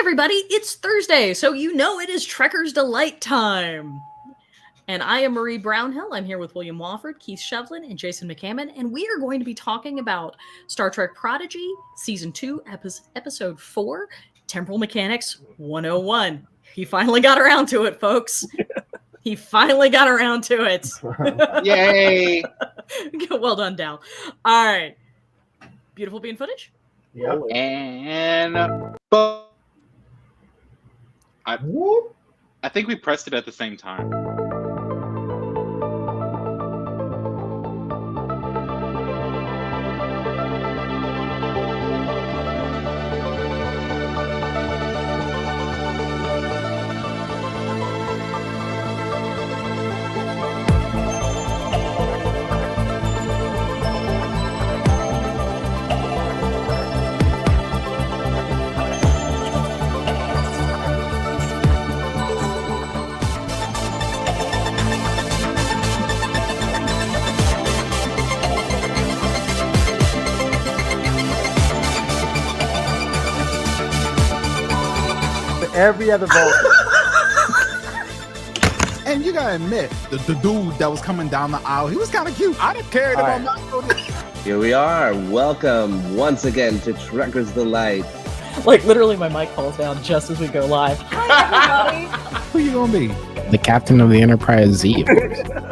everybody, it's Thursday, so you know it is Trekker's Delight time. And I am Marie Brownhill. I'm here with William Wofford, Keith Shevlin, and Jason McCammon, and we are going to be talking about Star Trek Prodigy, Season 2, Episode 4, Temporal Mechanics 101. He finally got around to it, folks. He finally got around to it. Yay! Well done, Dal. All right. Beautiful bean footage? Yep. And I think we pressed it at the same time. Every other Vulcan. And you gotta admit, the dude that was coming down the aisle, he was kind of cute. I'd have carried him on my shoulder. Here we are. Welcome once again to Trekker's Delight. Like, literally, my mic falls down just as we go live. Hi, everybody. Who you gonna be? The captain of the Enterprise Z.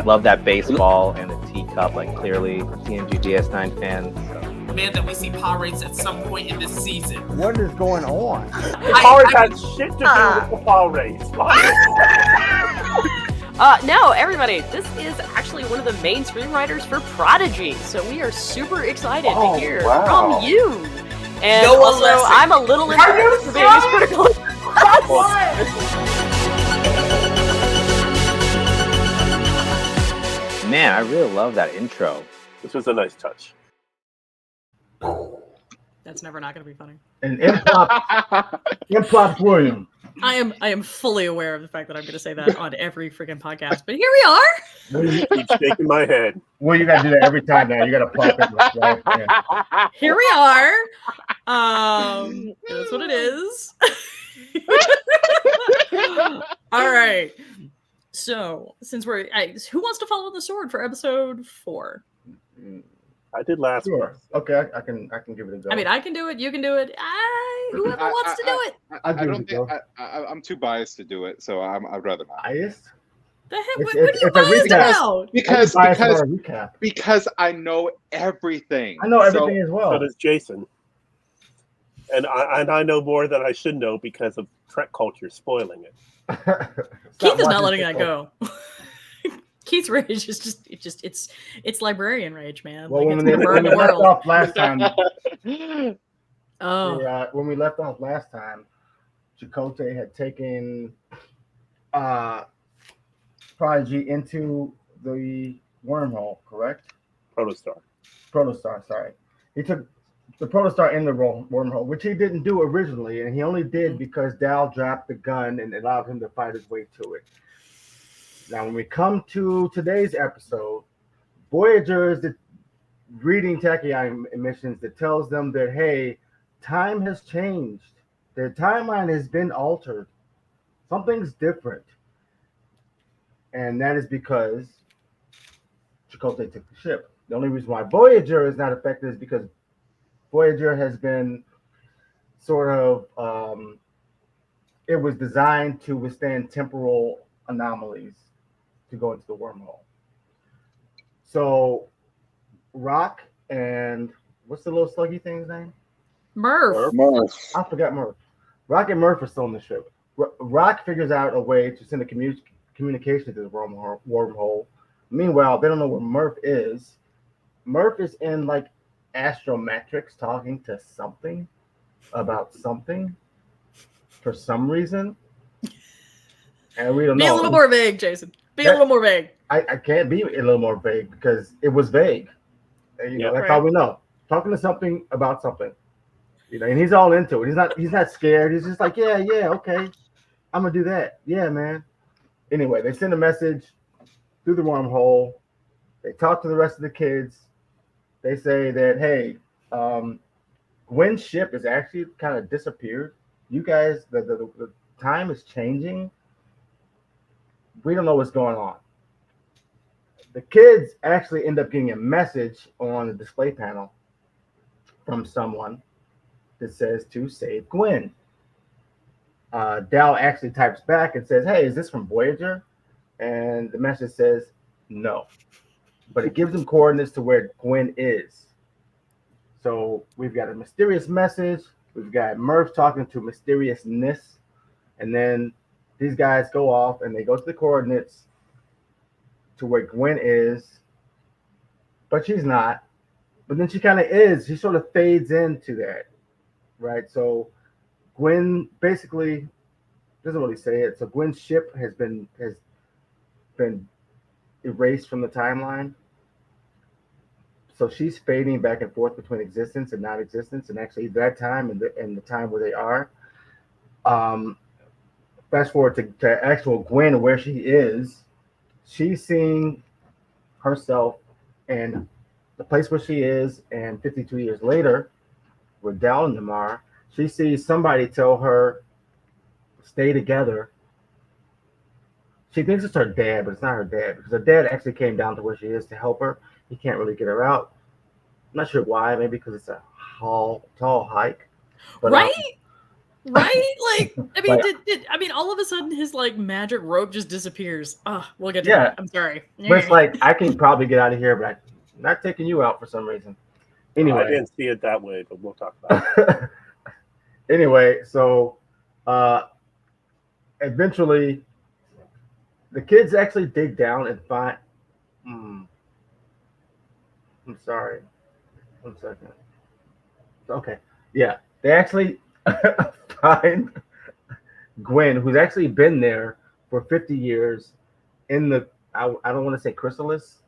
Love that baseball and the teacup, like clearly TNG DS9 fans. Man, that we see power rates at some point in this season. What is going on? Power has shit to do with the power rates. No, everybody, this is actually one of the main screenwriters for Prodigy, so we are super excited to hear from you. And No also, lesson. I'm a little embarrassed for being as critical. Man, I really love that intro. This was a nice touch. That's never not going to be funny. And improv William. I am fully aware of the fact that I'm going to say that on every freaking podcast, but here we are. Keep shaking my head. Well, you gotta do that every time now. You gotta pop it. Right? Yeah. Here we are. That's what it is. All right. So, since who wants to follow the sword for episode 4? I did last one. Sure. Okay, I can give it a go. I mean, I can do it. You can do it. Whoever wants to do it. I'll I give don't it a go. think I'm too biased to do it, so I'd rather not. Biased? The heck? It's- What are you it's a biased recap. about? Because Biased about a recap. because I know everything. I know everything as So well. does Jason. And I know more than I should know because of Trek culture spoiling it. Keith is not letting that go. Keith's rage is just it's librarian rage, man. Well, Like, when it's we gonna burn the left world. off last time, Oh, when we left off last time, Chakotay had taken Prodigy into the wormhole, correct? Protostar, sorry. He took the Protostar in the wormhole, which he didn't do originally, and he only did because Dal dropped the gun and allowed him to fight his way to it. Now, when we come to today's episode, Voyager is reading tachyon emissions that tells them that, hey, time has changed. Their timeline has been altered. Something's different. And that is because Chakotay took the ship. The only reason why Voyager is not affected is because Voyager has been sort of, it was designed to withstand temporal anomalies to go into the wormhole. So Rock and what's the little sluggy thing's name? Murph. I forgot Murph. Rock and Murph are still on the ship. Rock figures out a way to send a communication to the wormhole. Meanwhile, they don't know where Murph is. Murph is in like astrometrics talking to something about something for some reason. And we don't know. Be a little more vague, Jason. Be a little more vague. I can't be a little more vague because it was vague. And, you know, that's all we know. Talking to something about something. You know, and he's all into it. He's not scared. He's just like, yeah, okay. I'm gonna do that. Yeah, man. Anyway, they send a message through the wormhole. They talk to the rest of the kids. They say that, hey, Gwyn's ship is actually kind of disappeared. you guys, the time is changing. We don't know what's going on. The kids actually end up getting a message on the display panel from someone that says to save Gwyn. Dal actually types back and says, "Hey, is this from Voyager?" And the message says, "No." But it gives them coordinates to where Gwyn is. So we've got a mysterious message. We've got Murph talking to mysteriousness. And then these guys go off and they go to the coordinates to where Gwyn is. But she's not. But then she kind of is. She sort of fades into that. Right? So Gwyn basically doesn't really say it. So Gwyn's ship has been erased from the timeline. So she's fading back and forth between existence and non-existence, and actually that time and the time where they are. Fast forward to actual Gwyn, where she is. She's seeing herself and the place where she is, and 52 years later, with Dal and them are, she sees somebody tell her, "Stay together." She thinks it's her dad, but it's not her dad, because her dad actually came down to where she is to help her. He can't really get her out. I'm not sure why. Maybe because it's a tall hike. But, right? Right? Like, I mean, like, all of a sudden his like magic rope just disappears. Oh, we'll get to Yeah. that. I'm sorry. But it's like, I can probably get out of here, but I'm not taking you out for some reason. Anyway. I didn't see it that way, but we'll talk about it. Anyway, so eventually the kids actually dig down and find. I'm sorry. 1 second. Okay. Yeah. They actually find Gwyn, who's actually been there for 50 years in the, I don't want to say chrysalis,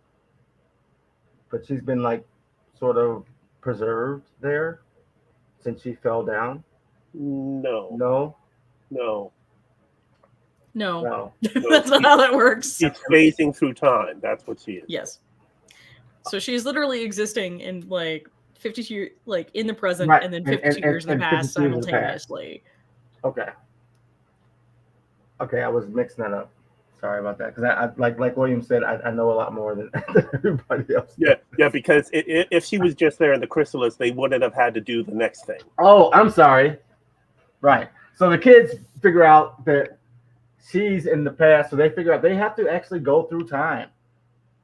but she's been like sort of preserved there since she fell down. No. That's not how that works. She's phasing through time. That's what she is. Yes. So she's literally existing in like 52, like in the present, Right. and then 52 years in the past 52 years in the past. simultaneously. Okay, I was mixing that up. Sorry about that, because I like William said, I know a lot more than everybody else. Yeah, because if she was just there in the chrysalis, they wouldn't have had to do the next thing. Oh, I'm sorry. Right. So the kids figure out that she's in the past, so they figure out they have to actually go through time.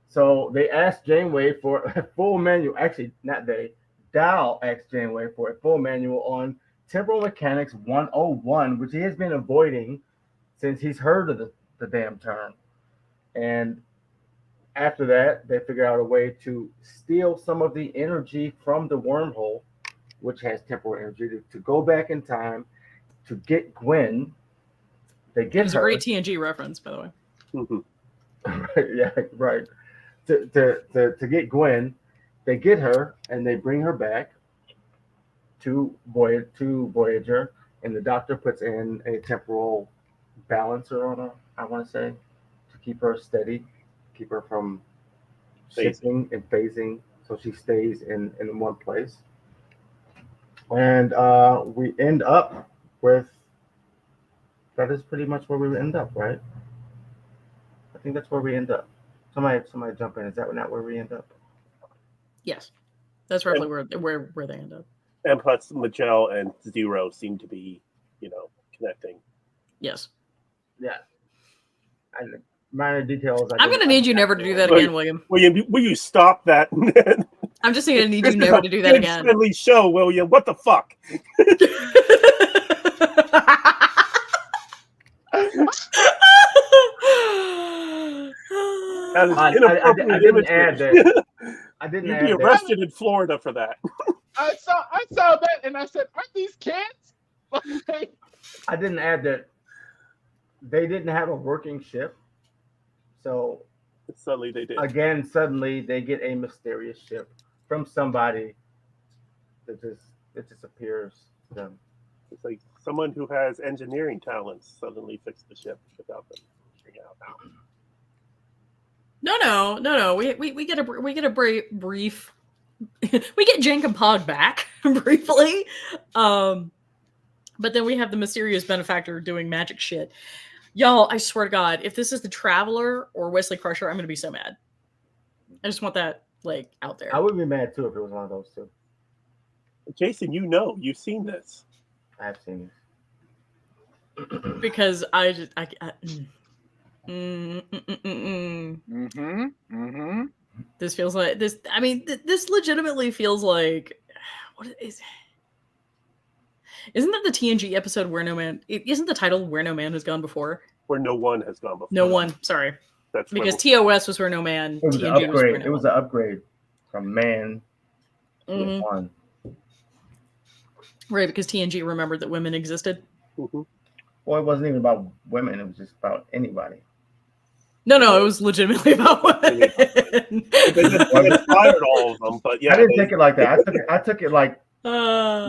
So they asked Janeway for a full manual. Actually, not they. Dal asked Janeway for a full manual on Temporal Mechanics 101, which he has been avoiding since he's heard of the damn term. And after that, they figure out a way to steal some of the energy from the wormhole, which has temporal energy, to go back in time to get Gwyn. They get It's her. a great TNG reference, by the way. Mm-hmm. Yeah, right. To get Gwyn, they get her and they bring her back to Voyager, and the doctor puts in a temporal balancer on her, I want to say, to keep her steady, keep her from shifting and phasing, so she stays in one place. And we end up with, that is pretty much where we end up, right? I think that's where we end up. Somebody jump in. Is that not where we end up? Yes, that's roughly where they end up. And plus, Majel and Zero seem to be, connecting. Yes. Yeah. And minor details. I'm going to need you never to do that again, William. William, will you stop that? I'm just going to need you never to do that again. Friendly show, William. What the fuck? I didn't add that. I didn't You'd add be that. arrested in Florida for that. I saw that and I said, "Aren't these kids?" I didn't add that. They didn't have a working ship, so suddenly they did. Again, suddenly they get a mysterious ship from somebody that just appears to them. It's like someone who has engineering talents suddenly fixed the ship without them figuring out how. No. We get a brief. We get Jank and Pog back briefly, But then we have the mysterious benefactor doing magic shit. Y'all, I swear to God, if this is the Traveler or Wesley Crusher, I'm going to be so mad. I just want that, like, out there. I would be mad, too, if it was one of those two. Jason, you've seen this. I've seen this. Because this feels like this. I mean, this legitimately feels like what is? Isn't that the TNG episode where no man? Isn't the title "Where No Man Has Gone Before"? Where no one has gone before. No one. Sorry. That's because TOS was where no man. It was an upgrade. It was an upgrade from man to one. Right, because TNG remembered that women existed. Mm-hmm. Well, it wasn't even about women. It was just about anybody. No, it was legitimately about women. They inspired all of them, but yeah. I didn't take it like that. I took it like no.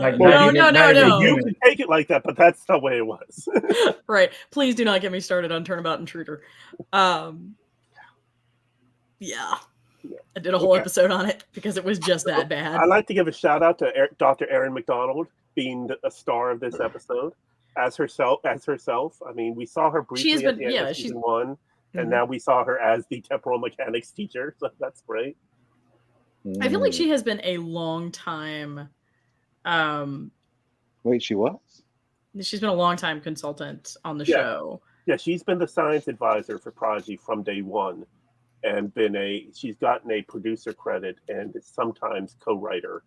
You can take it like that, but that's the way it was. Right. Please do not get me started on Turnabout Intruder. Yeah. I did a whole episode on it because it was just that bad. I'd like to give a shout out to Dr. Erin McDonald being a star of this episode as herself. I mean, we saw her briefly at the end of season 1, and now we saw her as the temporal mechanics teacher. So that's great. I feel like she has been a long time. Wait, she was? She's been a long time consultant on the show. Yeah, she's been the science advisor for Prodigy from day one. And she's gotten a producer credit and sometimes co-writer.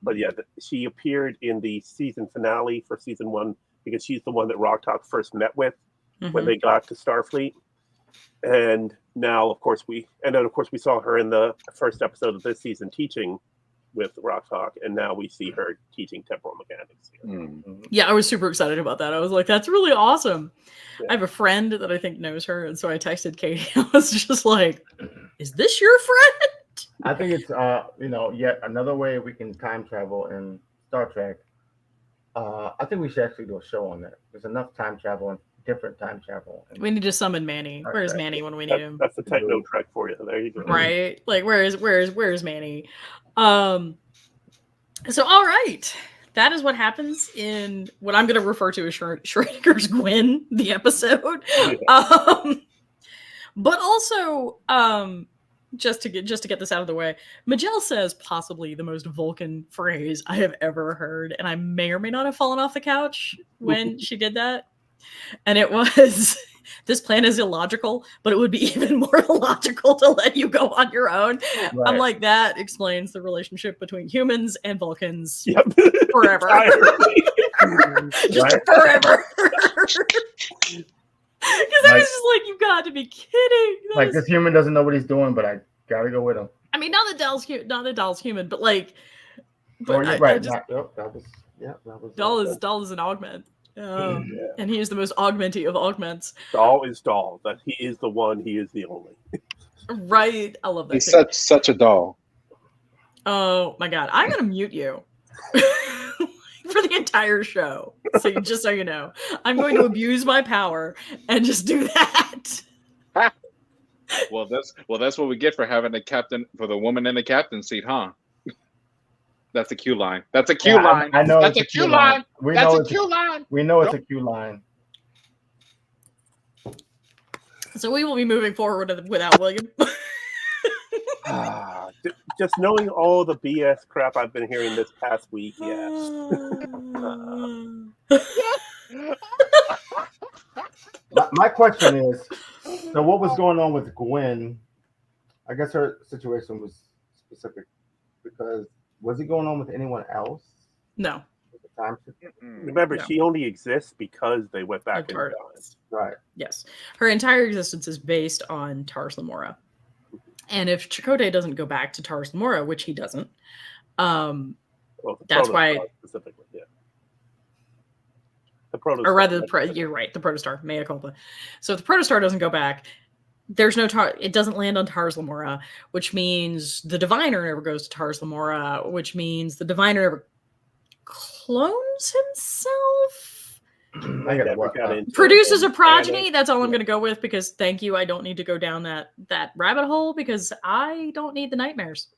But yeah, she appeared in the season finale for season 1 because she's the one that Rock Talk first met with when they got to Starfleet. And now, of course, we saw her in the first episode of this season teaching with Rock Talk, and now we see her teaching temporal mechanics. Yeah, I was super excited about that. I was like, that's really awesome. Yeah. I have a friend that I think knows her, and so I texted Katie. I was just like, is this your friend? I think it's yet another way we can time travel in Star Trek. I think we should actually do a show on that. There's enough time travel and different time travel. We need to summon Manny. Where's Manny when we need him? That's the techno Trek for you. There you go. Right? Like, where's Manny? So all right. That is what happens in what I'm going to refer to as Schrodinger's Gwyn, the episode. Yeah. But also, just to get this out of the way, Majel says possibly the most Vulcan phrase I have ever heard, and I may or may not have fallen off the couch when she did that. And it was, this plan is illogical, but it would be even more illogical to let you go on your own. Right. I'm like, that explains the relationship between humans and Vulcans forever. Just forever. Because I was just like, you got to be kidding. This human doesn't know what he's doing, but I gotta go with him. I mean, not that Dahl's human, but like, Doll is an augment. And he is the most augmenty of augments. Dahl is Dahl. That he is the one. He is the only. Right. I love that. He's such a doll. Oh my God! I'm gonna mute you for the entire show. So just so you know, I'm going to abuse my power and just do that. Well, that's what we get for having the woman in the captain seat, huh? That's a Q line. That's a Q line. I know that's a Q line. We know it's a Q line. So we will be moving forward without William. Just knowing all the BS crap I've been hearing this past week, yes. My question is, so what was going on with Gwyn? I guess her situation was specific because was it going on with anyone else? No. Remember, she only exists because they went back in time. Right. Yes. Her entire existence is based on Tars Lamora. And if Chakotay doesn't go back to Tars Lamora, which he doesn't, that's why. Specifically, yeah. Or rather, you're right, the Protostar, mea culpa. So if the Protostar doesn't go back, there's no it doesn't land on Tars Lamora, which means the Diviner never goes to Tars Lamora, which means the Diviner never clones himself. Produces a progeny. That's all I'm going to go with because thank you. I don't need to go down that rabbit hole because I don't need the nightmares.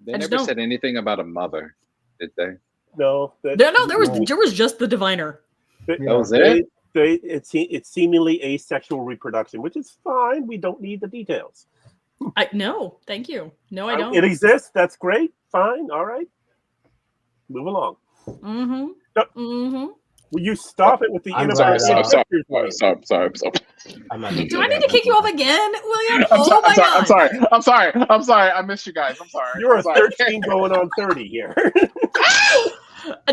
They never said anything about a mother, did they? No, No, there was just the diviner. That was it? It's seemingly asexual reproduction, which is fine. We don't need the details. No, thank you. No, I don't. It exists. That's great. Fine. All right. Move along. Mm-hmm. Mm-hmm. Will you stop it with the I'm sorry. Do I need to kick you off again, William? I'm sorry. I missed you guys. I'm sorry. You're 13 going on 30 here.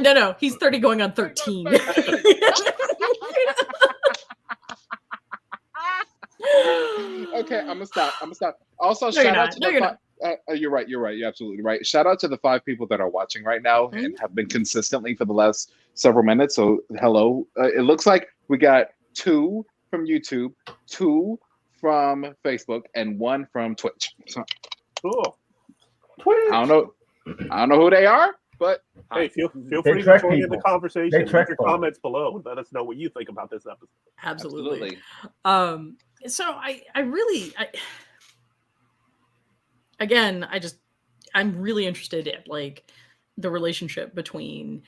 No, he's 30 going on 13. Okay, I'm gonna stop. Also, shout out to you're right. You're absolutely right. Shout out to the 5 people that are watching right now and have been consistently for the last several minutes. So hello. It looks like we got 2 from YouTube, 2 from Facebook, and 1 from Twitch. So, cool. I don't know who they are, but hey, feel free to join in the conversation. Leave your comments below and let us know what you think about this episode. Absolutely. So I I'm really interested in like the relationship between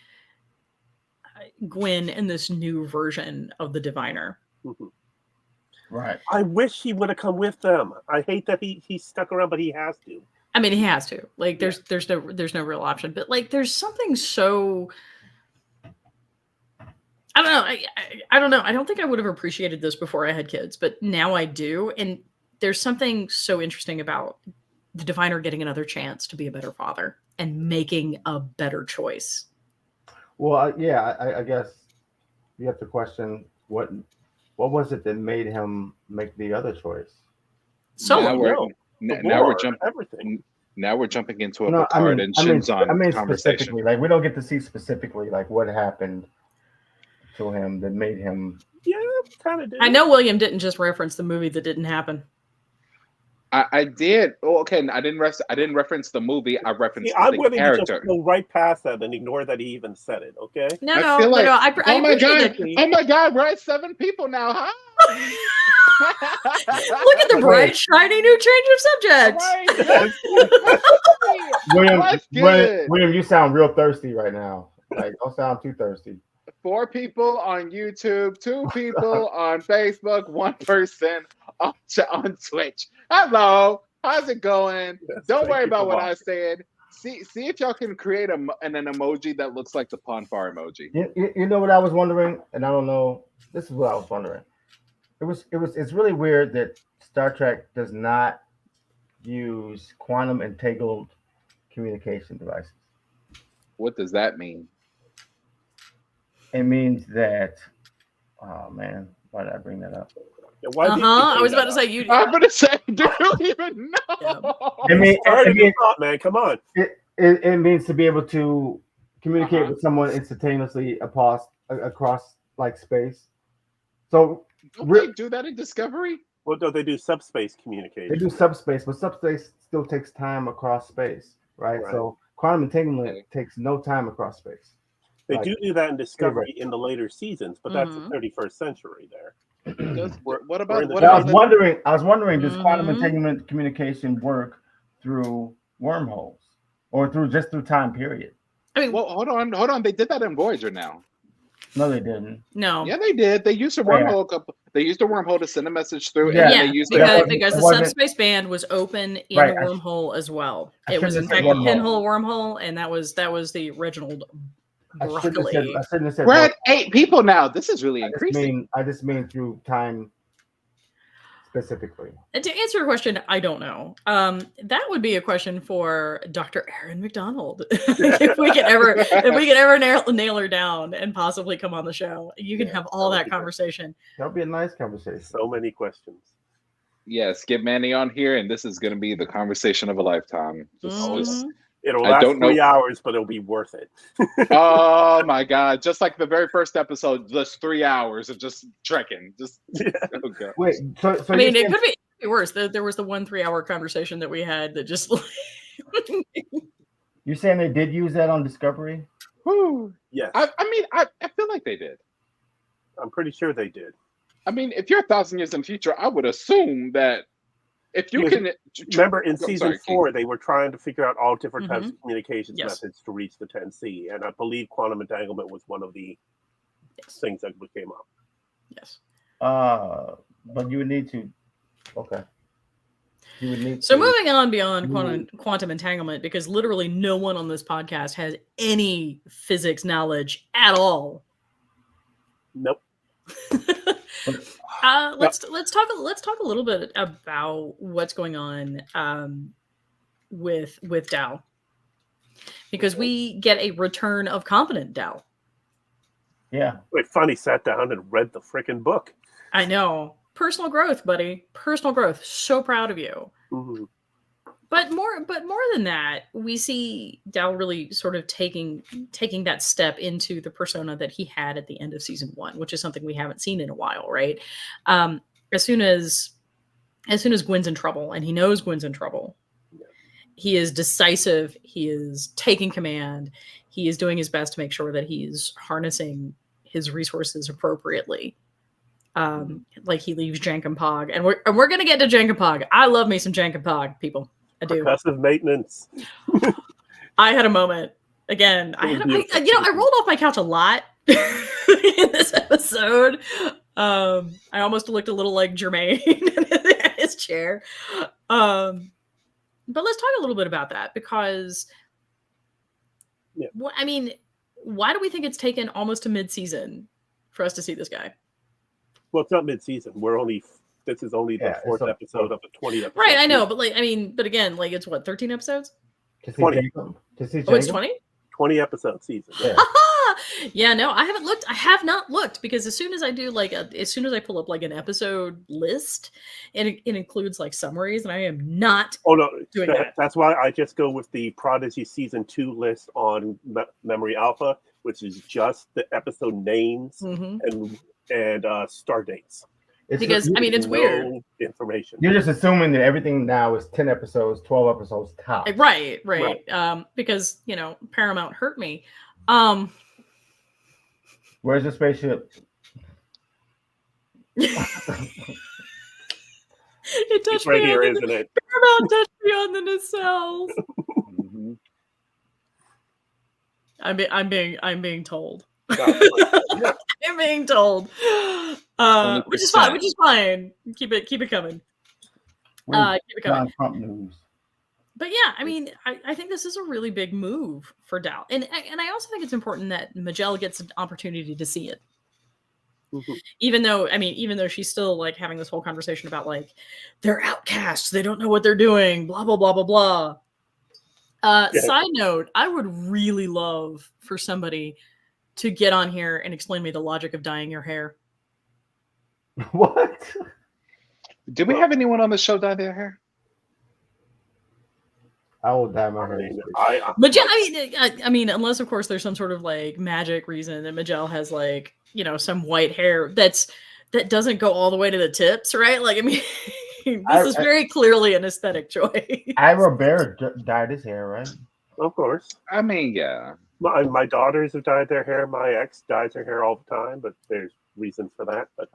Gwyn and this new version of the diviner. Mm-hmm. Right. I wish he would have come with them. I hate that he stuck around, but he has to. I mean, he has to. Like, there's no real option. But like, there's something so. I don't know. I don't know. I don't think I would have appreciated this before I had kids, but now I do. And there's something so interesting about the diviner getting another chance to be a better father and making a better choice. Well, I guess you have to question what was it that made him make the other choice. Now we're jumping everything. Now we're jumping into a Picard and Shinzon conversation. Specifically, like we don't get to see specifically like what happened to him that made him. Yeah, kind of did. I know William didn't just reference the movie that didn't happen. I did. Oh, okay. I didn't reference the movie. I referenced the character. Just go right past that and ignore that he even said it. Okay. No. Oh my God! We're at 7 people now, huh? Look at the bright, shiny new change of subject. William, you sound real thirsty right now. Like, don't sound too thirsty. 4 people on YouTube, 2 people on Facebook, 1 person on Twitch. Hello, how's it going? Don't worry about what I said. See if y'all can create an emoji that looks like the Ponfar emoji. You know what I was wondering, and I don't know. This is what I was wondering. It's really weird that Star Trek does not use quantum entangled communication devices. What does that mean? It means that, oh man, why did I bring that up? Yeah, I was about to say you. I'm going to say, do you even know? Man, come on. It means to be able to communicate with someone instantaneously across like space. So don't they do that in Discovery? Well, no, they do subspace communication. They do subspace, but subspace still takes time across space, right? So quantum entanglement takes no time across space. They do that in Discovery in the later seasons, but that's the 31st century there. What about? I was wondering, does quantum entanglement communication work through wormholes or through time period? I mean, well, hold on. They did that in Voyager now. No, they didn't. No. Yeah, they did. They used a wormhole. They used a wormhole to send a message through. Yeah, and they used because the subspace band was open in the wormhole as well. It was in fact a pinhole wormhole, and that was the original. Broccoli. I shouldn't have said we're at 8 people now. This is really increasing. I just mean through time specifically. And to answer your question, I don't know. That would be a question for Dr. Erin McDonald. if we can ever nail her down and possibly come on the show, you can have all that conversation. That'll be a nice conversation. So many questions. Yes, get Manny on here, and this is going to be the conversation of a lifetime. It'll last 3 hours, but it'll be worth it. Oh my God! Just like the very first episode, just 3 hours of just trekking. Okay. Wait, so I mean, it could be worse. There was the 1 3-hour conversation that we had that just. You're saying they did use that on Discovery? Woo. Yes. I mean, I feel like they did. I'm pretty sure they did. I mean, if you're 1,000 years in the future, I would assume that if you can remember in season 4, they were trying to figure out all different types of communications methods to reach the 10C, and I believe quantum entanglement was one of the things that came up. Yes. But you would need to. Okay. You would need so moving on beyond quantum entanglement, because literally no one on this podcast has any physics knowledge at all. Nope. Let's talk a little bit about what's going on with Dow, because we get a return of competent Dow. Yeah. We finally sat down and read the freaking book. I know. Personal growth, buddy. Personal growth. So proud of you. Mm-hmm. But more than that, we see Dow really sort of taking that step into the persona that he had at the end of season 1, which is something we haven't seen in a while, right? As soon as Gwyn's in trouble, and he knows Gwyn's in trouble, he is decisive. He is taking command. He is doing his best to make sure that he's harnessing his resources appropriately. Like he leaves Jankum-Pog, and we're gonna get to Jankum-Pog. I love me some Jankum-Pog, people. I do. Percussive maintenance. I had a moment again. I rolled off my couch a lot in this episode. I almost looked a little like Jermaine in his chair. But let's talk a little bit about that, because why do we think it's taken almost to mid-season for us to see this guy? Well, it's not mid-season. This is only the 4th episode of the 20 episodes. Right, I know, but again, it's what, 13 episodes? 20. It's 20? 20 episode season. Yeah. Yeah, no, I haven't looked. I have not looked, because as soon as I do as soon as I pull up an episode list, and it includes summaries, and I am not doing that. That's why I just go with the Prodigy season 2 list on Memory Alpha, which is just the episode names and start dates. It's weird information. You're just assuming that everything now is 10 episodes, 12 episodes top. Right. Because Paramount hurt me. Where's the spaceship? It touched right me here, on isn't it? Paramount touched me on the nacelles. I'm being told. I'm being told. Which is fine. Keep it coming. Keep it coming. Trump news. But yeah, I think this is a really big move for Dow, and I also think it's important that Majel gets an opportunity to see it. Mm-hmm. Even though she's still having this whole conversation about they're outcasts, they don't know what they're doing, blah blah blah blah blah. Side note, I would really love for somebody to get on here and explain me the logic of dyeing your hair. What? Did we have anyone on the show dye their hair? I will dye my hair. Unless of course there's some sort of magic reason that Majel has some white hair that doesn't go all the way to the tips, right? This is very clearly an aesthetic choice. Ira Bear dyed his hair, right? Of course. Yeah. My daughters have dyed their hair. My ex dyes her hair all the time, but there's reasons for that. But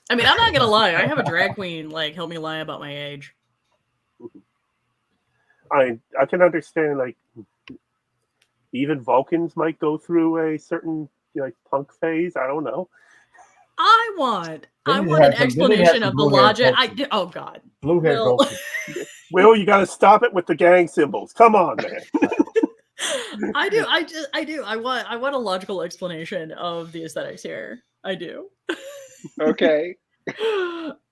I'm not gonna lie. I have a drag queen help me lie about my age. I can understand even Vulcans might go through a certain punk phase. I don't know. I want an explanation of the logic. Oh God. Blue hair. Will, you got to stop it with the gang symbols. Come on, man. I do. I want a logical explanation of the aesthetics here. I do. Okay.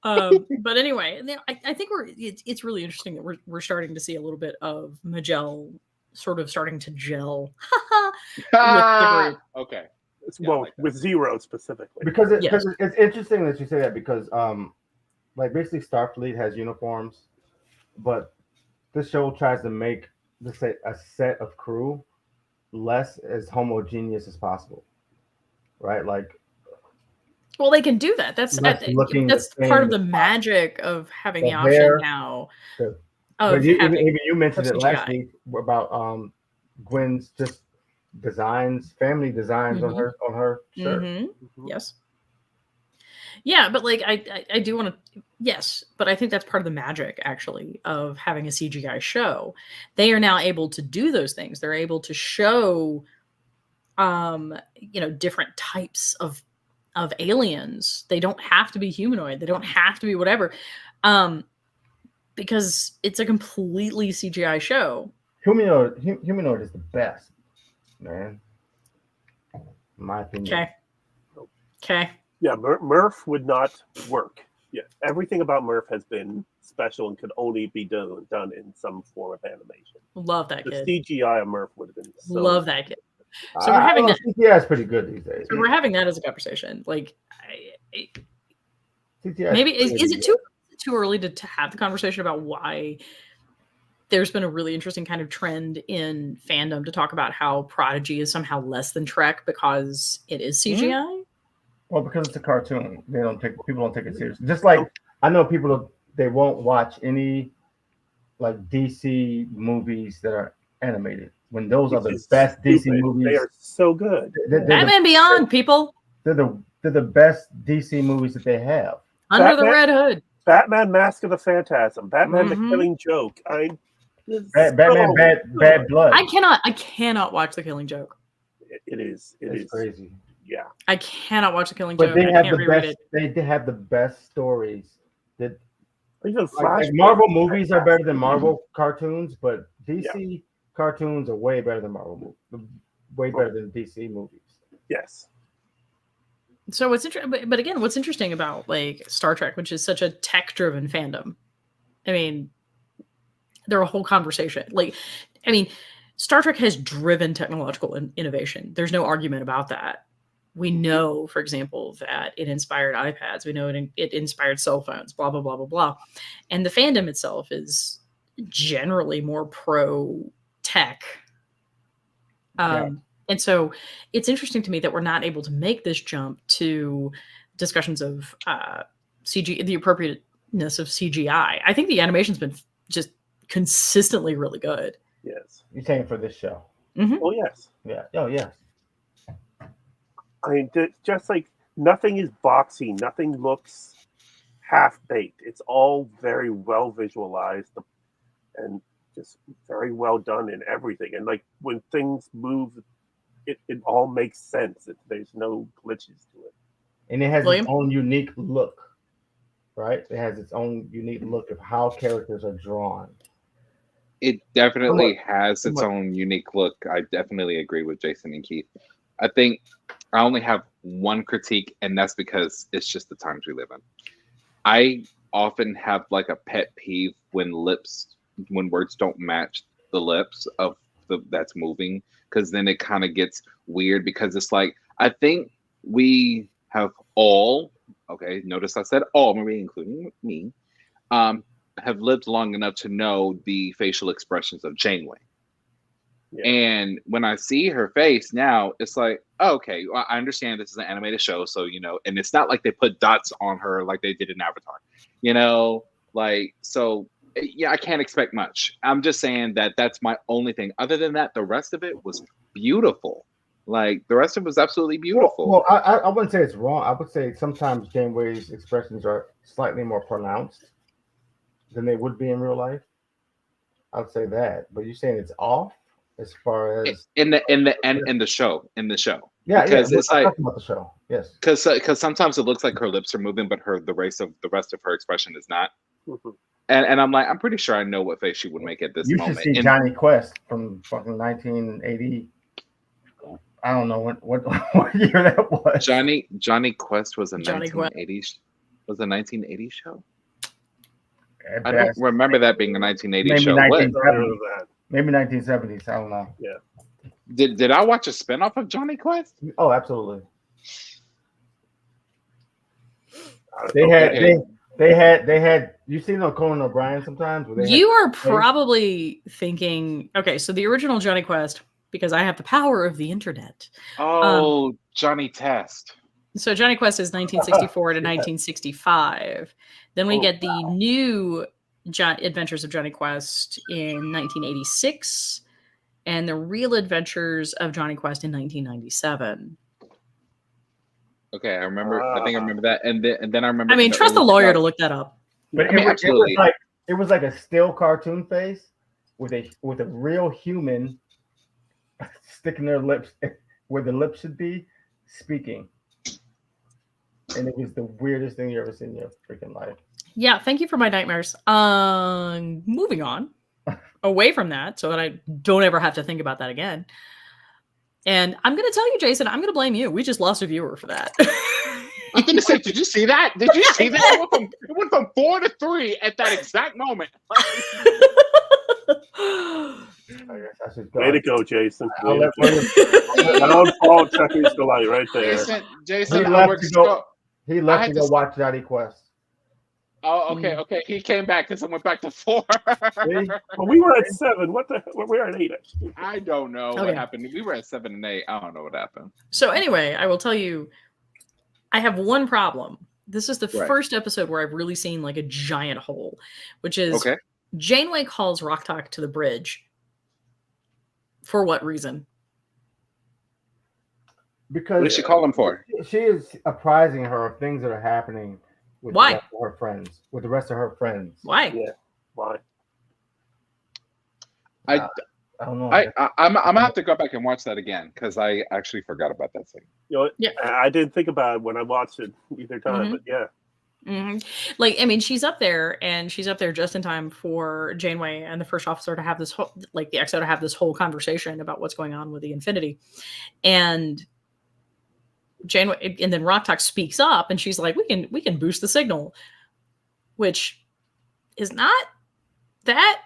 But anyway, I think it's really interesting that we're starting to see a little bit of Majel sort of starting to gel with the group. Okay. With Zero specifically. Because it's interesting that you say that, because basically Starfleet has uniforms, but this show tries to make a set of crew less as homogeneous as possible, right? Well, they can do that. That's part of the magic of having the option now. Even you mentioned it last week about Gwyn's just family designs on her shirt. Yes. Yeah, but like I do want to, yes, but I think that's part of the magic actually of having a CGI show. They are now able to do those things. They're able to show different types of aliens. They don't have to be humanoid. They don't have to be whatever. Because it's a completely CGI show. Humanoid is the best, man. In my opinion. Okay. Yeah, Murph would not work. Yeah, everything about Murph has been special and could only be done in some form of animation. Love that kid. The CGI of Murph would have been so love that kid. So we're having that. CGI is pretty good these days. So we're having that as a conversation. Like, CGI maybe is it too early to have the conversation about why there's been a really interesting kind of trend in fandom to talk about how Prodigy is somehow less than Trek because it is CGI? Mm-hmm. Well, because it's a cartoon, people don't take it seriously. Just like I know people they won't watch any like DC movies that are animated when those are the best DC movies. They are so good. Batman Beyond, people. They're the best DC movies that they have. Under the Red Hood. Batman: Mask of the Phantasm. Batman: The Killing Joke. Batman: Bad Blood. I cannot watch The Killing Joke. It is crazy. Yeah. I cannot watch The Killing But Joke. they have I can't reread it. They have the best stories. That like Marvel movies are better than Marvel cartoons, but DC cartoons are way better than Marvel movies. Way better than DC movies. Yes. So what's interesting, but again, what's interesting about like Star Trek, which is such a tech-driven fandom? I mean, they're a whole conversation. Like, I mean, Star Trek has driven technological innovation. There's no argument about that. We know, for example, that it inspired iPads. We know it inspired cell phones, blah, blah, blah, blah, blah. And the fandom itself is generally more pro-tech. And so it's interesting to me that we're not able to make this jump to discussions of CG, the appropriateness of CGI. I think the animation's been just consistently really good. Yes. You're saying for this show? Mm-hmm. Oh, yes. Yeah. Oh, yes. I mean, just like nothing is boxy. Nothing looks half-baked. It's all very well visualized and just very well done in everything. And like when things move, it all makes sense. There's no glitches to it. And it has its own unique look, right? It has its own unique look of how characters are drawn. It definitely has its own unique look. I definitely agree with Jason and Keith. I think I only have one critique, and that's because it's just the times we live in. I often have like a pet peeve when words don't match the lips of that's moving, because then it kind of gets weird, because it's like, I think we have all, okay, notice I said all, maybe including me, have lived long enough to know the facial expressions of Janeway. Yeah. And when I see her face now, it's like, oh, okay, well, I understand this is an animated show, so, and it's not like they put dots on her like they did in Avatar, so yeah, I can't expect much. I'm just saying that that's my only thing. Other than that, the rest of it was beautiful. Like, the rest of it was absolutely beautiful. Well, I wouldn't say it's wrong. I would say sometimes Janeway's expressions are slightly more pronounced than they would be in real life. I would say that. But you're saying it's off as far as in the show. Yeah, because it's like talking about the show. Yes. Because sometimes it looks like her lips are moving, but the rest of her expression is not. Mm-hmm. And I'm like, I'm pretty sure I know what face she would make at this moment. You should see Johnny Quest from fucking 1980. I don't know what year that was. Johnny Quest was a 1980s. Was a 1980 show. I don't remember that being a 1980 show. Maybe 1970s. I don't know. Yeah. Did I watch a spinoff of Johnny Quest? Oh, absolutely. They had. You seen on Conan O'Brien sometimes? You are probably thinking, okay, so the original Johnny Quest, because I have the power of the internet. Oh, Johnny Test. So Johnny Quest is 1964 to 1965. Then we get the new Adventures of Johnny Quest in 1986, and the Real Adventures of Johnny Quest in 1997. Okay, I remember. I think I remember that, and then I remember. I mean, trust the lawyer to look that up. But it was like a still cartoon face with a real human sticking their lips where the lips should be, speaking. And it was the weirdest thing you ever seen in your freaking life. Yeah, thank you for my nightmares. Moving on away from that so that I don't ever have to think about that again. And I'm going to tell you, Jason, I'm going to blame you. We just lost a viewer for that. I'm going to say, did you see that? Did you see that? It went from 4 to 3 at that exact moment. Way to go, Jason. Don't fall Checkers Delight right there. Jason, he left to go watch Daddy Quest. Oh, okay. He came back because I went back to 4. Well, we were at 7. We were at 8. Actually. I don't know what happened. We were at 7 and 8. I don't know what happened. So anyway, I will tell you, I have one problem. This is the first episode where I've really seen like a giant hole, which is Janeway calls Rok-Tahk to the bridge. For what reason? Because what did she call him for? She is apprising her of things that are happening with Why? The rest of her friends. With the rest of her friends. Why? Yeah. Why? I don't know. I'm gonna have to go back and watch that again because I actually forgot about that thing. You know, I didn't think about it when I watched it either time, but yeah. Mm-hmm. Like, I mean, she's up there, and she's up there just in time for Janeway and the first officer to have this whole, like the XO to have this whole conversation about what's going on with the Infinity, and Janeway, and then Rok-Tahk speaks up, and she's like, "We can boost the signal," which is not that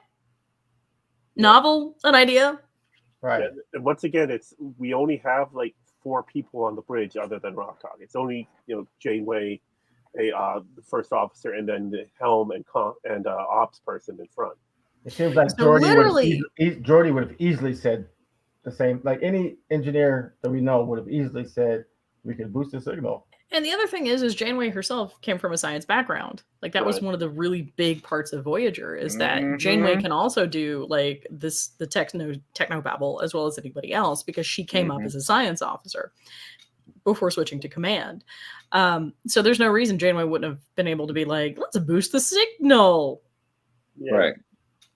novel an idea, right? Yeah. And once again, we only have like 4 people on the bridge other than Rok-Tahk. It's only Janeway, the first officer, and then the helm and ops person in front. It seems like Geordi would have easily said the same. Like any engineer that we know would have easily said, "We can boost the signal." And the other thing is Janeway herself came from a science background. Like that was one of the really big parts of Voyager is that Janeway can also do like the technobabble as well as anybody else because she came up as a science officer before switching to command. So there's no reason Janeway wouldn't have been able to be like, let's boost the signal. Yeah. Right.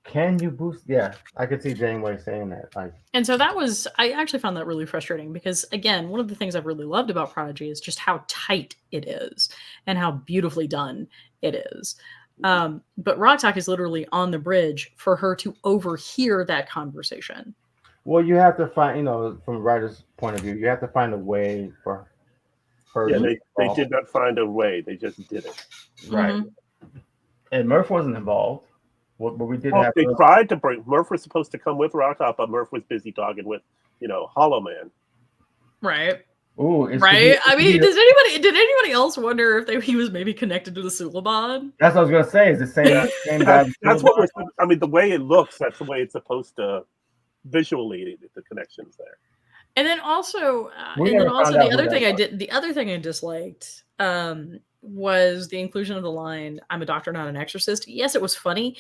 Can you boost? Yeah, I could see Janeway saying that. And so I actually found that really frustrating because, again, one of the things I've really loved about Prodigy is just how tight it is and how beautifully done it is. But Rok-Tahk is literally on the bridge for her to overhear that conversation. Well, you have to find, from a writer's point of view, you have to find a way for her. Yeah, they did not find a way. They just did it. Right. Mm-hmm. And Murph wasn't involved. But we did have. They tried to bring Murph was supposed to come with Rok-Tahk, but Murph was busy talking with, Hollow Man. Right. Ooh, right. I mean, did anybody else wonder if he was maybe connected to the Suliban? That's what I was gonna say. Is the same guy? That's what I mean. The way it looks, that's the way it's supposed to visually. The connections there. And then also, the other thing I disliked was the inclusion of the line, "I'm a doctor, not an exorcist." Yes, it was funny,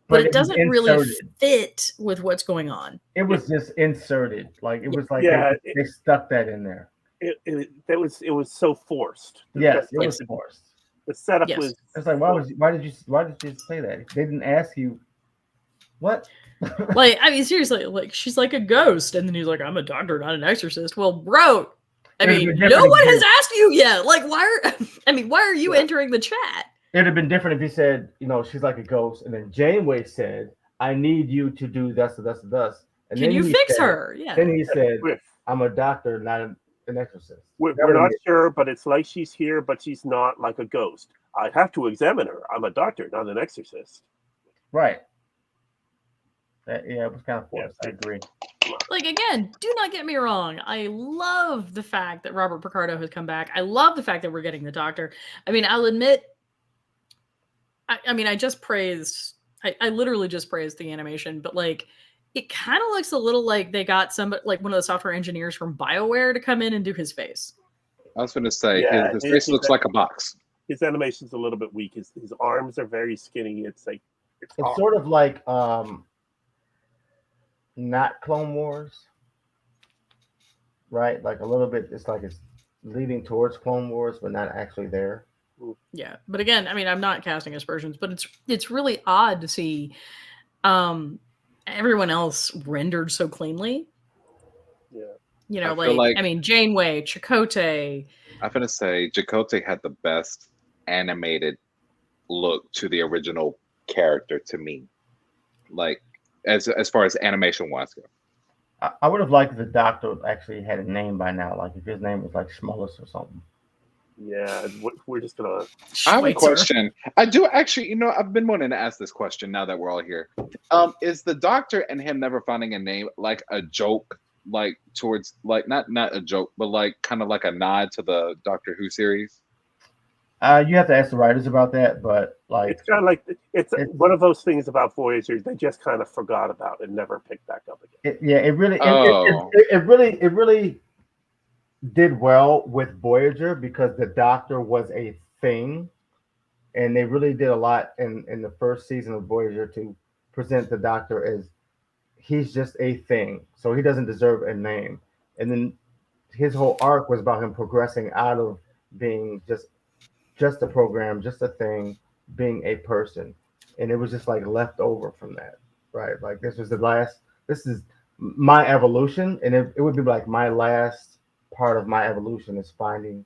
but it doesn't really fit with what's going on. It was just inserted. Like it was like they stuck that in there. It was so forced. Yes, it was forced. The setup was. It's like why did you say that? They didn't ask you what. Like, I mean, seriously, like she's like a ghost, and then he's like, "I'm a doctor, not an exorcist." Well, bro, I mean, no one has asked you yet. Like, why are you entering the chat? It'd have been different if he said, she's like a ghost, and then Janeway said, "I need you to do thus and thus and thus." And can you fix her? Yeah. Then he said, "I'm a doctor, not an exorcist." We're not sure, but it's like she's here, but she's not like a ghost. I have to examine her. I'm a doctor, not an exorcist. Right. It was kind of forced. I agree. Like, again, do not get me wrong. I love the fact that Robert Picardo has come back. I love the fact that we're getting the Doctor. I mean, I'll admit, I literally just praised the animation, but like, it kind of looks a little like they got somebody, like one of the software engineers from BioWare to come in and do his face. I was going to say, his face looks like a box. His animation's a little bit weak. His arms are very skinny. It's sort of like, not Clone Wars, right? Like a little bit. It's like it's leading towards Clone Wars, but not actually there. Yeah, but again, I mean, I'm not casting aspersions, but it's really odd to see everyone else rendered so cleanly. Yeah. You know, I mean, Janeway, Chakotay. I'm gonna say Chakotay had the best animated look to the original character to me. Like as far as animation wise go. I would have liked if the Doctor actually had a name by now, like if his name was like Schmullis or something. Yeah, we're just gonna. I have a question. I do actually, I've been wanting to ask this question now that we're all here. Is the Doctor and him never finding a name like a joke, like towards like not a joke, but like kind of like a nod to the Doctor Who series? You have to ask the writers about that, but like it's kind of like it's one of those things about Voyager they just kind of forgot about and never picked back up again. It really did well with Voyager because the Doctor was a thing, and they really did a lot in the first season of Voyager to present the Doctor as he's just a thing, so he doesn't deserve a name. And then his whole arc was about him progressing out of being just a program, just a thing, being a person, and it was just like left over from that, right? Like this is my evolution, and it would be like my last part of my evolution is finding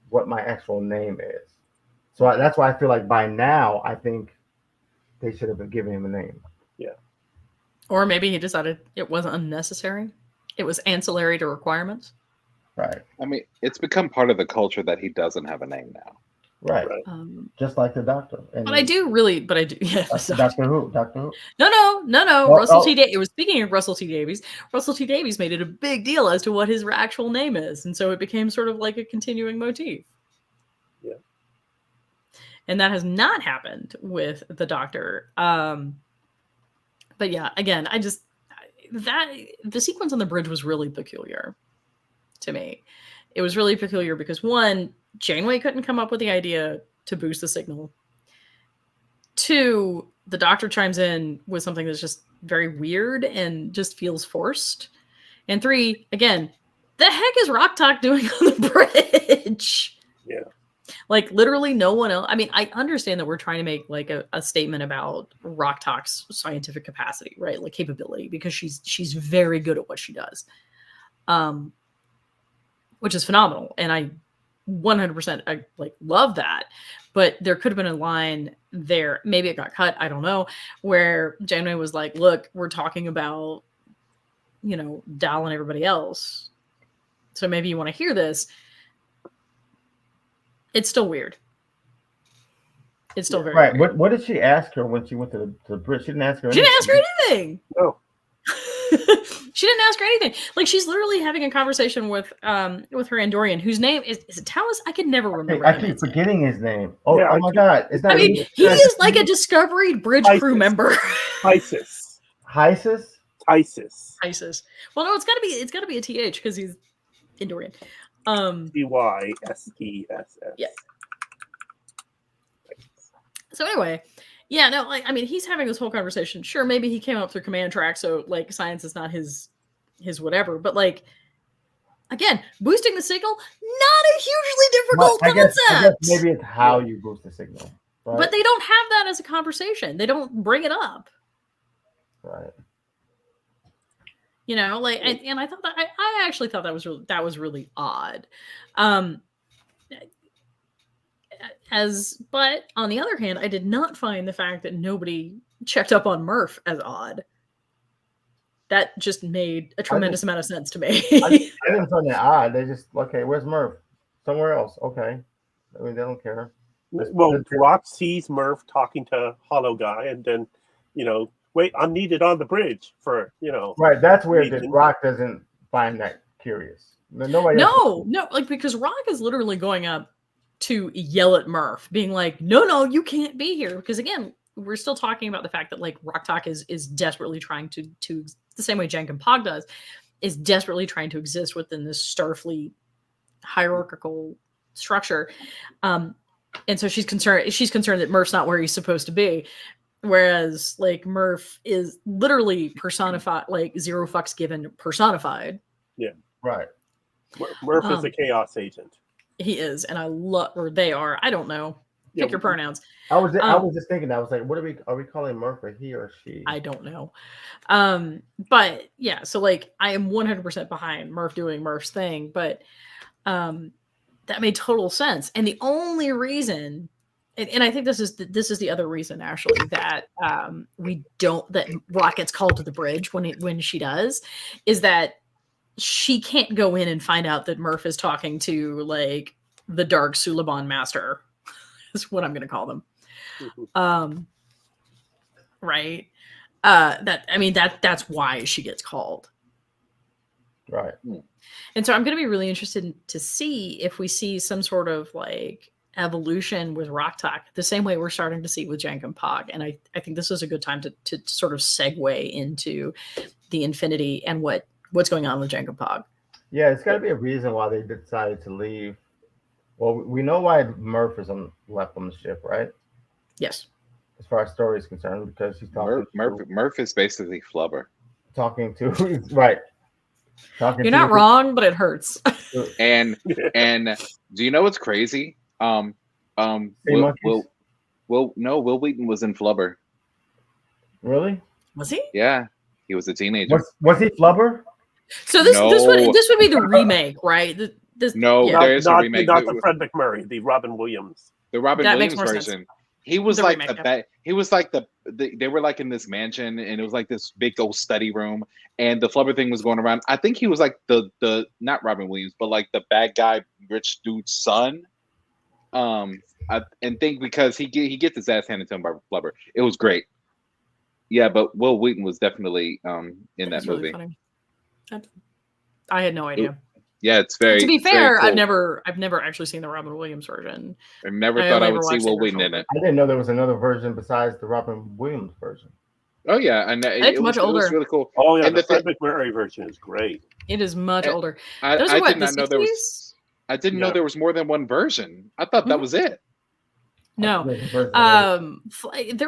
what my actual name is. So that's why I feel like by now I think they should have been giving him a name. Yeah. Or maybe he decided it wasn't unnecessary. It was ancillary to requirements. Right. I mean, it's become part of the culture that he doesn't have a name now. Right. Just like the Doctor. And but I do. Yeah. Doctor Who. No. Well, Russell T. Davies. It was speaking of Russell T. Davies. Russell T. Davies made it a big deal as to what his actual name is, and so it became sort of like a continuing motif. Yeah. And that has not happened with the Doctor. But yeah, again, the sequence on the bridge was really peculiar to me. It was really peculiar because one, Janeway couldn't come up with the idea to boost the signal. Two, the Doctor chimes in with something that's just very weird and just feels forced. And three, again, the heck is Rock-Talk doing on the bridge? Yeah. Like literally no one else. I mean, I understand that we're trying to make like a statement about Rock-Talk's scientific capacity, right? Like capability, because she's very good at what she does. Which is phenomenal. And I 100% love that. But there could have been a line there, maybe it got cut, I don't know, where Janeway was like, look, we're talking about, Dal and everybody else. So maybe you want to hear this. It's still weird. It's still very right. weird. What did she ask her when she went to the bridge? She didn't ask her. She didn't ask her anything. No. She didn't ask her anything. Like she's literally having a conversation with her Andorian, whose name is it Talos? I could never remember. I keep forgetting his name. Oh my God! Is that? I mean, he is like a Discovery bridge crew member. Isis. Hysis. Well, no, it's gotta be a TH because he's Andorian. Dysess. Yeah. So anyway. Yeah, no, I mean, he's having this whole conversation. Sure, maybe he came up through command track, so like science is not his whatever. But like, again, boosting the signal, not a hugely difficult concept. I guess maybe it's how you boost the signal. Right? But they don't have that as a conversation. They don't bring it up. Right. And I thought that I actually thought that was really odd. But on the other hand, I did not find the fact that nobody checked up on Murph as odd. That just made a tremendous amount of sense to me. I didn't find that odd. They just, okay, where's Murph? Somewhere else. Okay. I mean, they don't care. Well, Rock sees Murph talking to Hollow Guy, and then, wait, I'm needed on the bridge for, Right, that's weird that Rock doesn't find that curious. No, because Rock is literally going up to yell at Murph, being like, no, you can't be here. Because again, we're still talking about the fact that like Rock-Talk is desperately trying to the same way Jank and Pog does, is desperately trying to exist within this Starfleet hierarchical structure. And so she's concerned that Murph's not where he's supposed to be. Whereas like Murph is literally personified, like zero fucks given personified. Yeah. Right. Murph is a chaos agent. He is, and I love, or they are. I don't know. Pick your pronouns. I was just thinking. I was like, what are we calling Murph, or he or she? I don't know. But yeah, so like I am 100% behind Murph doing Murph's thing, but that made total sense. And the only reason, and I think this is the other reason actually that that Rock gets called to the bridge when she does, is that she can't go in and find out that Murph is talking to like the Dark Suliban Master. Is what I'm going to call them. Right. That's why she gets called. Right. And so I'm going to be really interested to see if we see some sort of like evolution with Rock Talk, the same way we're starting to see with Jankum Pog. And I think this is a good time to sort of segue into the Infinity and what's going on with Jankum Pog. Yeah, it's got to be a reason why they decided to leave. Well, we know why Murph is left on the ship, right? Yes. As far as story is concerned, because he's talking. Murph is basically Flubber. Talking to right. You're not wrong, but it hurts. And do you know what's crazy? Will Wheaton was in Flubber. Really? Was he? Yeah, he was a teenager. Was he Flubber? So this would be the remake, right? There is a remake. Not the Fred McMurray, the Robin Williams. The Robin Williams version. Sense. He was like he was like they were like in this mansion, and it was like this big old study room, and the Flubber thing was going around. I think he was like the not Robin Williams, but like the bad guy rich dude's son. And think because he gets his ass handed to him by Flubber. It was great. Yeah, but Will Wheaton was definitely in that movie. Really funny. I had no idea. Yeah, it's very. To be fair, cool. I've never actually seen the Robin Williams version. I never thought I would see Will Wheaton in it. I didn't know there was another version besides the Robin Williams version. Oh yeah, and it's much older. It was really cool. Oh yeah, and the Fred McMurray version is great. It is much older. I did not know there was. I didn't know there was more than one version. I thought that was it. No, there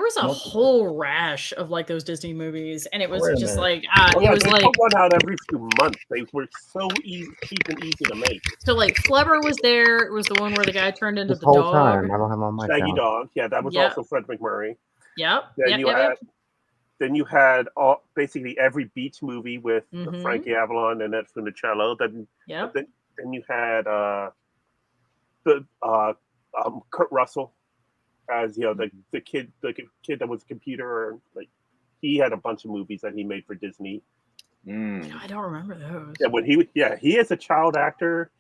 was a whole rash of like those Disney movies, and it was just like it was like one out every few months. They were so cheap and easy to make. So like Flubber was there. It was the one where the guy turned into the whole dog. Time, I don't have on my Shaggy count. Dog. Yeah, that was also Fred McMurray. Yep. Then you had basically every beach movie with Frankie Avalon and Ed Funicello. Then you had Kurt Russell as the kid that was a computer. Like he had a bunch of movies that he made for Disney. I don't remember those. Yeah, when he as a child actor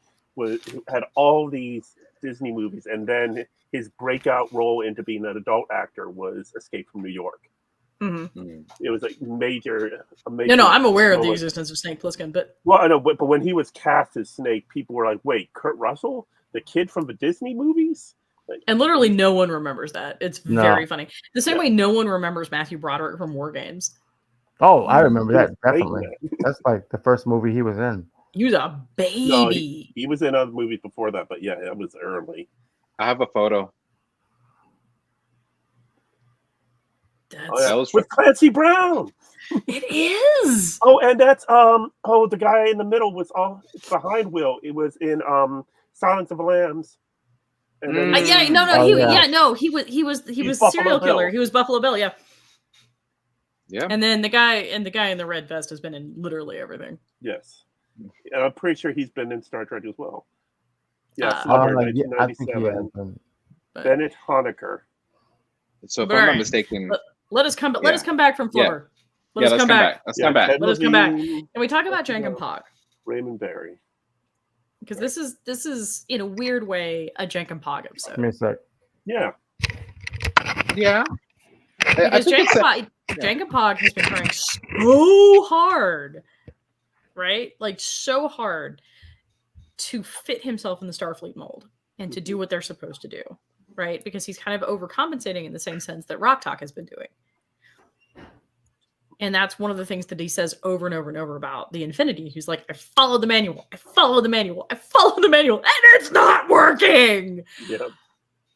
had all these Disney movies, and then his breakout role into being an adult actor was Escape from New York. It was like major. No, I'm aware of the existence of Snake Plissken, but I know, but when he was cast as Snake, people were like, "Wait, Kurt Russell, the kid from the Disney movies?" And literally no one remembers that. It's very funny. The same way no one remembers Matthew Broderick from War Games. Oh, I remember that definitely. That's like the first movie he was in. He was a baby. No, he was in other movies before that, but yeah, that was early. I have a photo. That was with Clancy Brown. It is. Oh, and that's the guy in the middle was behind Will. It was in Silence of the Lambs. And then, he was serial killer. He was Buffalo Bill, yeah. Yeah. And then the guy in the red vest has been in literally everything. Yes. And I'm pretty sure he's been in Star Trek as well. Yeah, I think he has been. Bennett Honecker. So if I'm not mistaken, let us come back from Flubber. Let us come back. Let's come back. Let us come back. Can we talk about Jankum Pog? Raymond Barry. Because this is in a weird way a Jankum Pog episode. Give me a sec. Yeah. Yeah. Because Jankum Pog has been trying so hard, right? Like so hard to fit himself in the Starfleet mold and to do what they're supposed to do, right? Because he's kind of overcompensating in the same sense that Rock Talk has been doing. And that's one of the things that he says over and over and over about the Infinity. He's like, I followed the manual, and it's not working. Yep.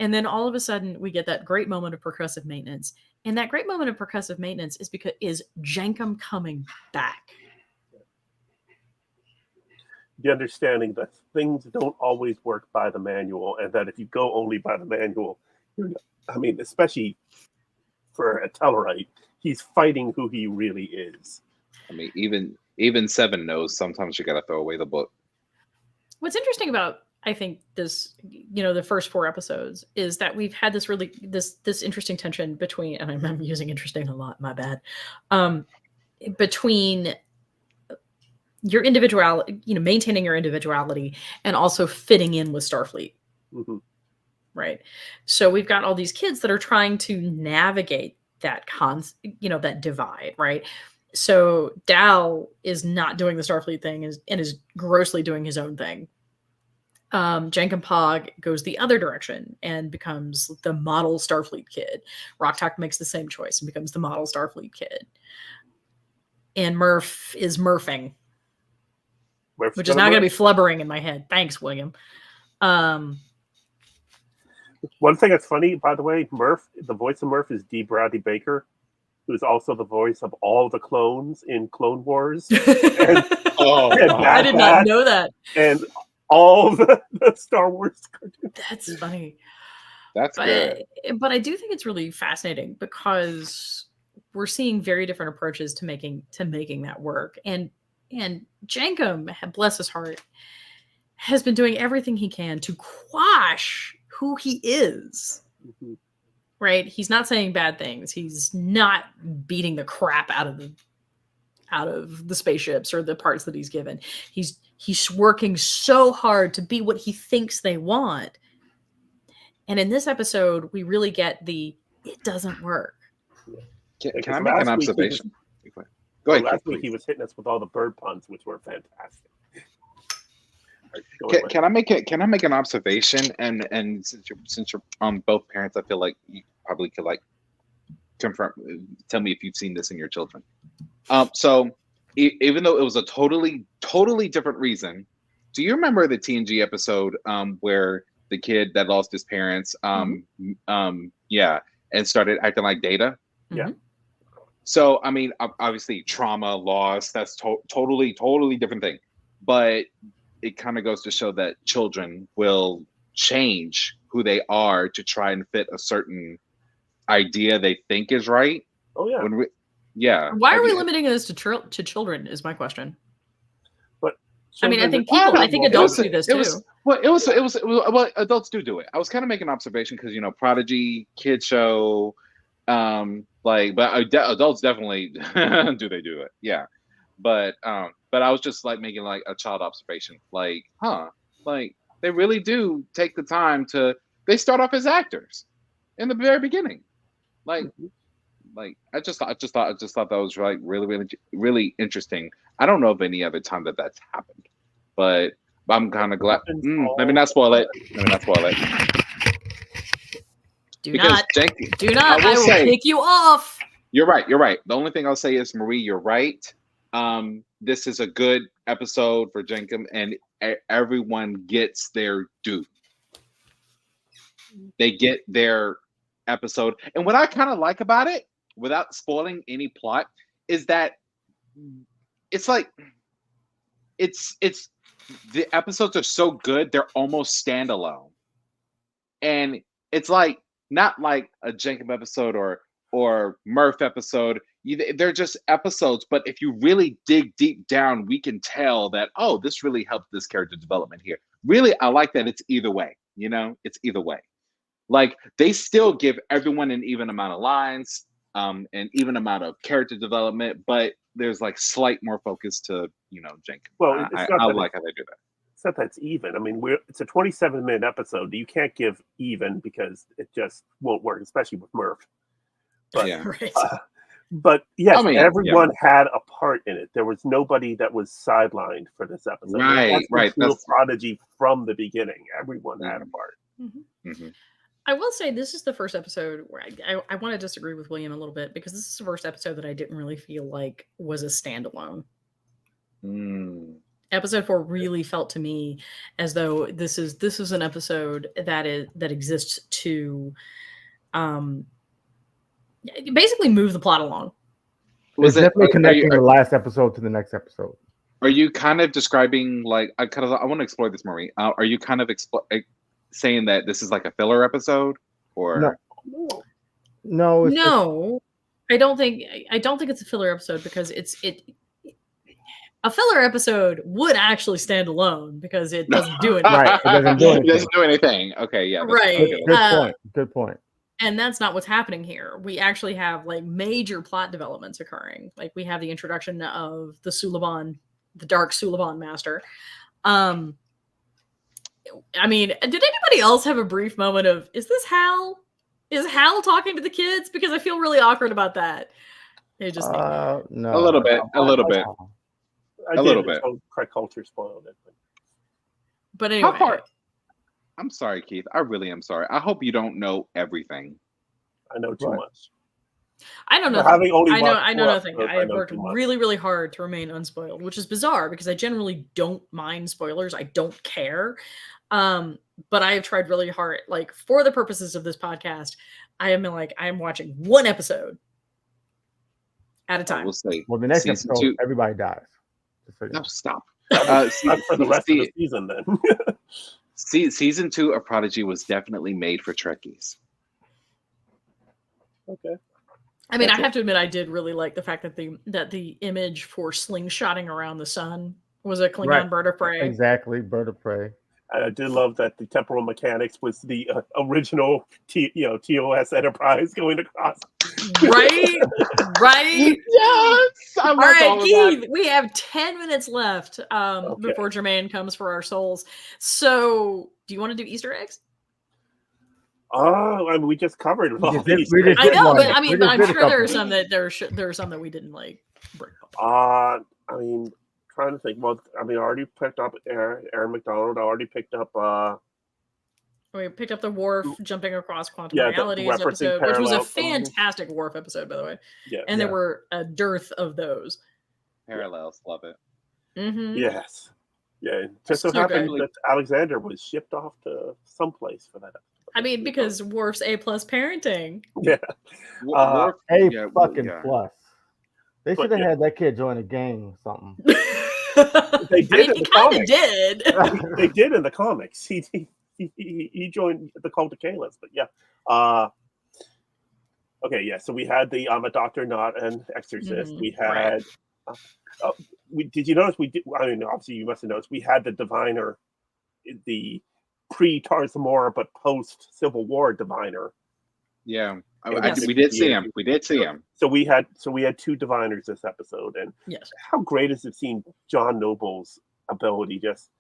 And then all of a sudden we get that great moment of progressive maintenance. And that great moment of progressive maintenance is Jankum coming back. the understanding that things don't always work by the manual, and that if you go only by the manual, especially for a Tellarite, he's fighting who he really is. I mean, even Seven knows sometimes you got to throw away the book. What's interesting about, I think, this, the first 4 episodes is that we've had this really this interesting tension between, and I'm using interesting a lot, my bad, between your individuality, maintaining your individuality and also fitting in with Starfleet. Mm-hmm. Right. So we've got all these kids that are trying to navigate that that divide, right? So Dal is not doing the Starfleet thing and is grossly doing his own thing. Jankum Pog goes the other direction and becomes the model Starfleet kid. Roktak makes the same choice and becomes the model Starfleet kid. And Murph is Murphing. Which is now going to be flubbering in my head. Thanks, William. One thing that's funny, by the way, Murph, the voice of Murph is D. Bradley Baker, who's also the voice of all the clones in Clone Wars. I did not know that. And all the Star Wars cartoons. That's funny. That's good. But I do think it's really fascinating because we're seeing very different approaches to making that work. And Jankum, bless his heart, has been doing everything he can to quash who he is. Mm-hmm. Right? He's not saying bad things. He's not beating the crap out of the spaceships or the parts that he's given. He's working so hard to be what he thinks they want. And in this episode, we really get it doesn't work. Can I make an observation? Go ahead. Last week he was hitting us with all the bird puns, which were fantastic. Can I make an observation? And since you're both parents, I feel like you probably could confirm. Tell me if you've seen this in your children. So even though it was a totally different reason, do you remember the TNG episode where the kid that lost his parents, and started acting like Data? Yeah. So, I mean, obviously trauma, loss, that's totally different thing. But it kind of goes to show that children will change who they are to try and fit a certain idea they think is right. Oh, yeah. Why are we limiting this to children is my question. But I mean, I think adults do this too. Well, adults do it. I was kind of making an observation because, Prodigy, kid show, but adults definitely do it. Yeah. But I was just making a child observation, they really do take the time they start off as actors in the very beginning. I just thought that was really interesting. I don't know of any other time that's happened, but I'm kind of glad. Let me not spoil it. Do not. I will kick you off. You're right. The only thing I'll say is, Marie, you're right. This is a good episode for Jankum, and everyone gets their due. They get their episode. And what I kind of like about it, without spoiling any plot, is that it's the episodes are so good, they're almost standalone. And it's not like a Jankum episode or Murph episode. They're just episodes, but if you really dig deep down, we can tell that, this really helped this character development here. Really, I like that it's either way. It's either way. They still give everyone an even amount of lines, an even amount of character development, but there's slight more focus to Jankum. Well, I like how they do that. It's not that it's even. I mean, it's a 27-minute episode. You can't give even because it just won't work, especially with Murph. But, yeah. But yes, everyone had a part in it. There was nobody that was sidelined for this episode. Right. That's Prodigy from the beginning. Everyone had a part. Mm-hmm. Mm-hmm. I will say this is the first episode where I want to disagree with William a little bit, because this is the first episode that I didn't really feel like was a standalone. Episode 4 really felt to me as though this is an episode that exists to basically move the plot along. Was definitely connecting the last episode to the next episode. Are you kind of describing like I want to explore this, Marie? Are you kind of saying that this is like a filler episode, or No, I don't think it's a filler episode because a filler episode would actually stand alone because it doesn't do anything. Right, it doesn't do anything. It doesn't do anything. Okay, yeah, right. Good point. And that's not what's happening here. We actually have like major plot developments occurring. Like we have the introduction of the Suliban, the Dark Suliban Master. I mean, did anybody else have a brief moment of, is this Hal? Is Hal talking to the kids? Because I feel really awkward about that. It just no, a little bit. A little bit. Craig Culture spoiled it. But anyway. How far? I'm sorry, Keith. I really am sorry. I hope you don't know everything. I know too much. I know nothing. I know nothing. I have worked really, really hard to remain unspoiled, which is bizarre because I generally don't mind spoilers. I don't care. But I have tried really hard, like for the purposes of this podcast, I am watching one episode at a time. We'll see. Well, the next episode, everybody dies. No, stop. Not for the rest of the season, then. Season 2 of Prodigy was definitely made for Trekkies. Okay. I mean, I have to admit, I did really like the fact that the image for slingshotting around the sun was a Klingon bird of prey. Exactly, bird of prey. I did love that the Temporal Mechanics was the original, TOS Enterprise going across. Right. Yes. All right, Keith. We have 10 minutes left before Jermaine comes for our souls. So, do you want to do Easter eggs? Oh, I mean, we just covered all these. I know, but I mean, I'm sure there are some that we didn't like bring up. I mean, trying to think. Well, I mean, I already picked up Aaron McDonald. I already picked up. We picked up the Worf jumping across quantum realities episode, which was a fantastic Worf episode, by the way. Yeah, and there were a dearth of those. Parallels, love it. Mm-hmm. Yes, yeah. Just so happened that Alexander was shipped off to someplace for that episode. I mean, because Worf's A+ parenting. Yeah. A+ plus. They should have had that kid join a gang or something. They did in the comics. Did. They did in the comics. He joined the Cult of Kalis, but yeah. Okay, yeah. So we had the I'm a Doctor, Not an Exorcist. We had. Did you notice we did? I mean, obviously you must have noticed we had the Diviner, the pre-Tarzamora but post-Civil War Diviner. Yeah, we did see him. We did see him. So we had two Diviners this episode, and how great is it seeing John Noble's ability? Just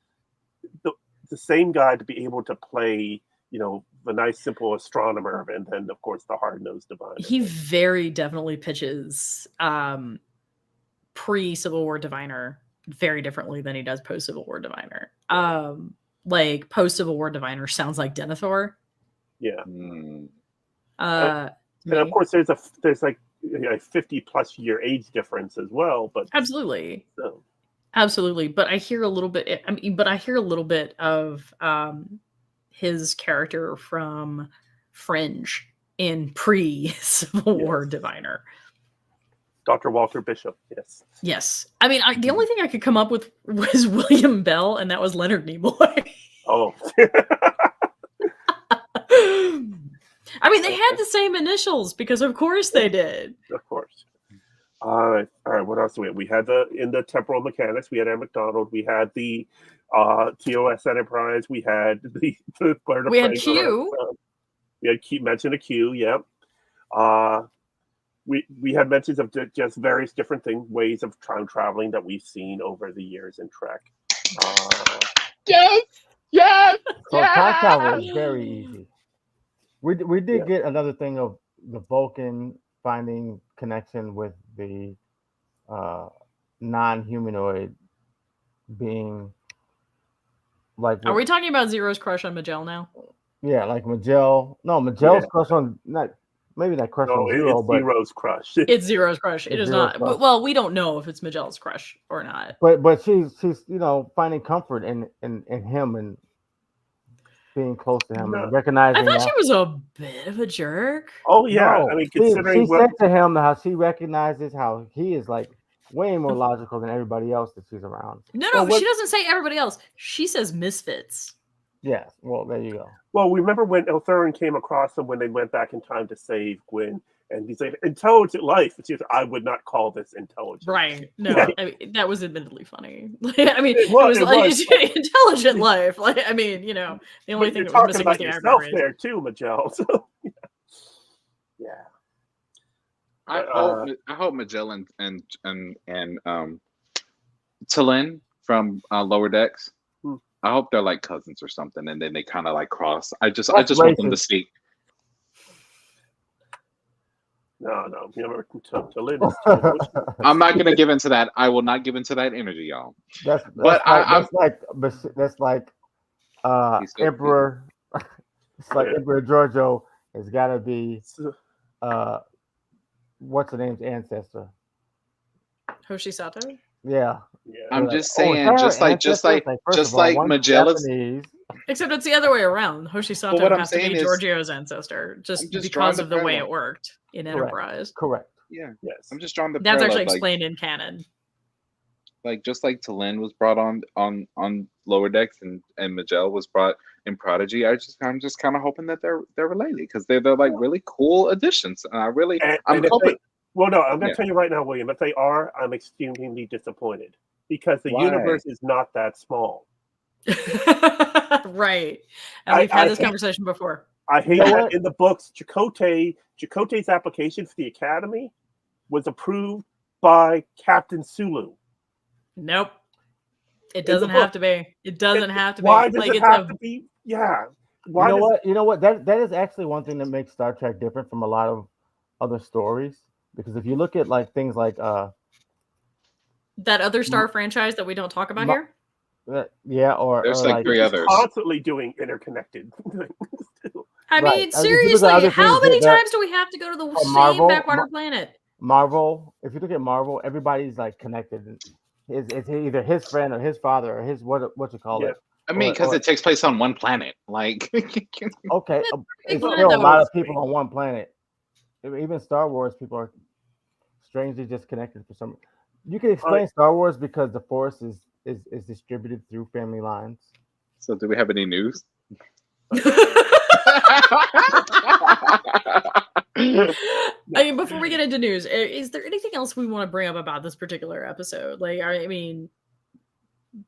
the same guy to be able to play, the nice simple astronomer, and then of course the hard-nosed Diviner. He very definitely pitches pre-Civil War Diviner very differently than he does post-Civil War Diviner. Like post-Civil War Diviner sounds like Denethor. Yeah. And of course there's like a 50+ year age difference as well, but absolutely. But I hear a little bit of his character from Fringe in pre-Civil War Diviner. Dr. Walter Bishop, yes. I mean, the only thing I could come up with was William Bell, and that was Leonard Nimoy. Oh. I mean, they had the same initials because, of course, they did. Of course. All right. What else do we have? We had in the Temporal Mechanics. We had Aaron McDonald. We had the TOS Enterprise. We had the we had Q. We had mention of Q. Yep. We had mentions of just various different ways of time traveling that we've seen over the years in Trek. Yes. So time travel is very easy. We did get another thing of the Vulcan finding connection with the non-humanoid being. Like, are we talking about Zero's crush on Majel now? Yeah, like Majel. No, Magel's crush on maybe not crush on Zero, but Zero's crush. It's Zero's crush. It is not. Well, we don't know if it's Magel's crush or not. But she's finding comfort in him and being close to him and recognizing. I thought she was a bit of a jerk. Oh yeah, no, I mean, considering she said to him how she recognizes how he is like way more logical than everybody else that she's around. No, she doesn't say everybody else. She says misfits. Yes. Well, there you go. Well, remember when Elthurin came across them when they went back in time to save Gwyn, and he's like, "Intelligent life." And she's like, "I would not call this intelligent." Right. No, I mean, that was admittedly funny. I mean, it was intelligent life. Like, I mean, you know, the only thing that was missing was the yourself there too, Majel. So, yeah. I hope Magellan and Talin from Lower Decks. I hope they're like cousins or something, and then they kind of like cross. I just want them to speak. No, Talin. I'm not gonna give into that. I will not give into that energy, y'all. That's like Emperor. It's like Emperor Giorgio has got to be what's the name's ancestor? Hoshi Sato. Yeah. I'm just saying, just like Magellan's. Except it's the other way around. Hoshi Sato has to be Giorgio's ancestor, just because of the way it worked in Enterprise. Correct. Yeah. Yes. I'm just drawing the. That's actually explained in canon. Like just like Talin was brought on Lower Decks and Majel was brought in Prodigy. I'm just kind of hoping that they're related because they're like really cool additions. And I'm hoping. Well, no, I'm going to tell you right now, William. If they are, I'm extremely disappointed because the universe is not that small. Right. And we've had this conversation before. I hate that in the books. Chakotay's application for the Academy was approved by Captain Sulu. Nope. It doesn't have to be. It doesn't have to be. Why does it have to be? Yeah. You know what? That is actually one thing that makes Star Trek different from a lot of other stories. Because if you look at like things like that other Star franchise that we don't talk about here. Or there's like three others constantly doing interconnected things too. I mean, seriously, how many times do we have to go to the same backwater planet? Marvel. If you look at Marvel, everybody's like connected. It's either his friend or his father or his what you call it. I mean, because it takes place on one planet. Like, okay, it's still a lot of people on one planet. Even Star Wars people are strangely disconnected for some. You can explain Star Wars because the Force is distributed through family lines. So, do we have any news? I mean, before we get into news, is there anything else we want to bring up about this particular episode? Like, I mean,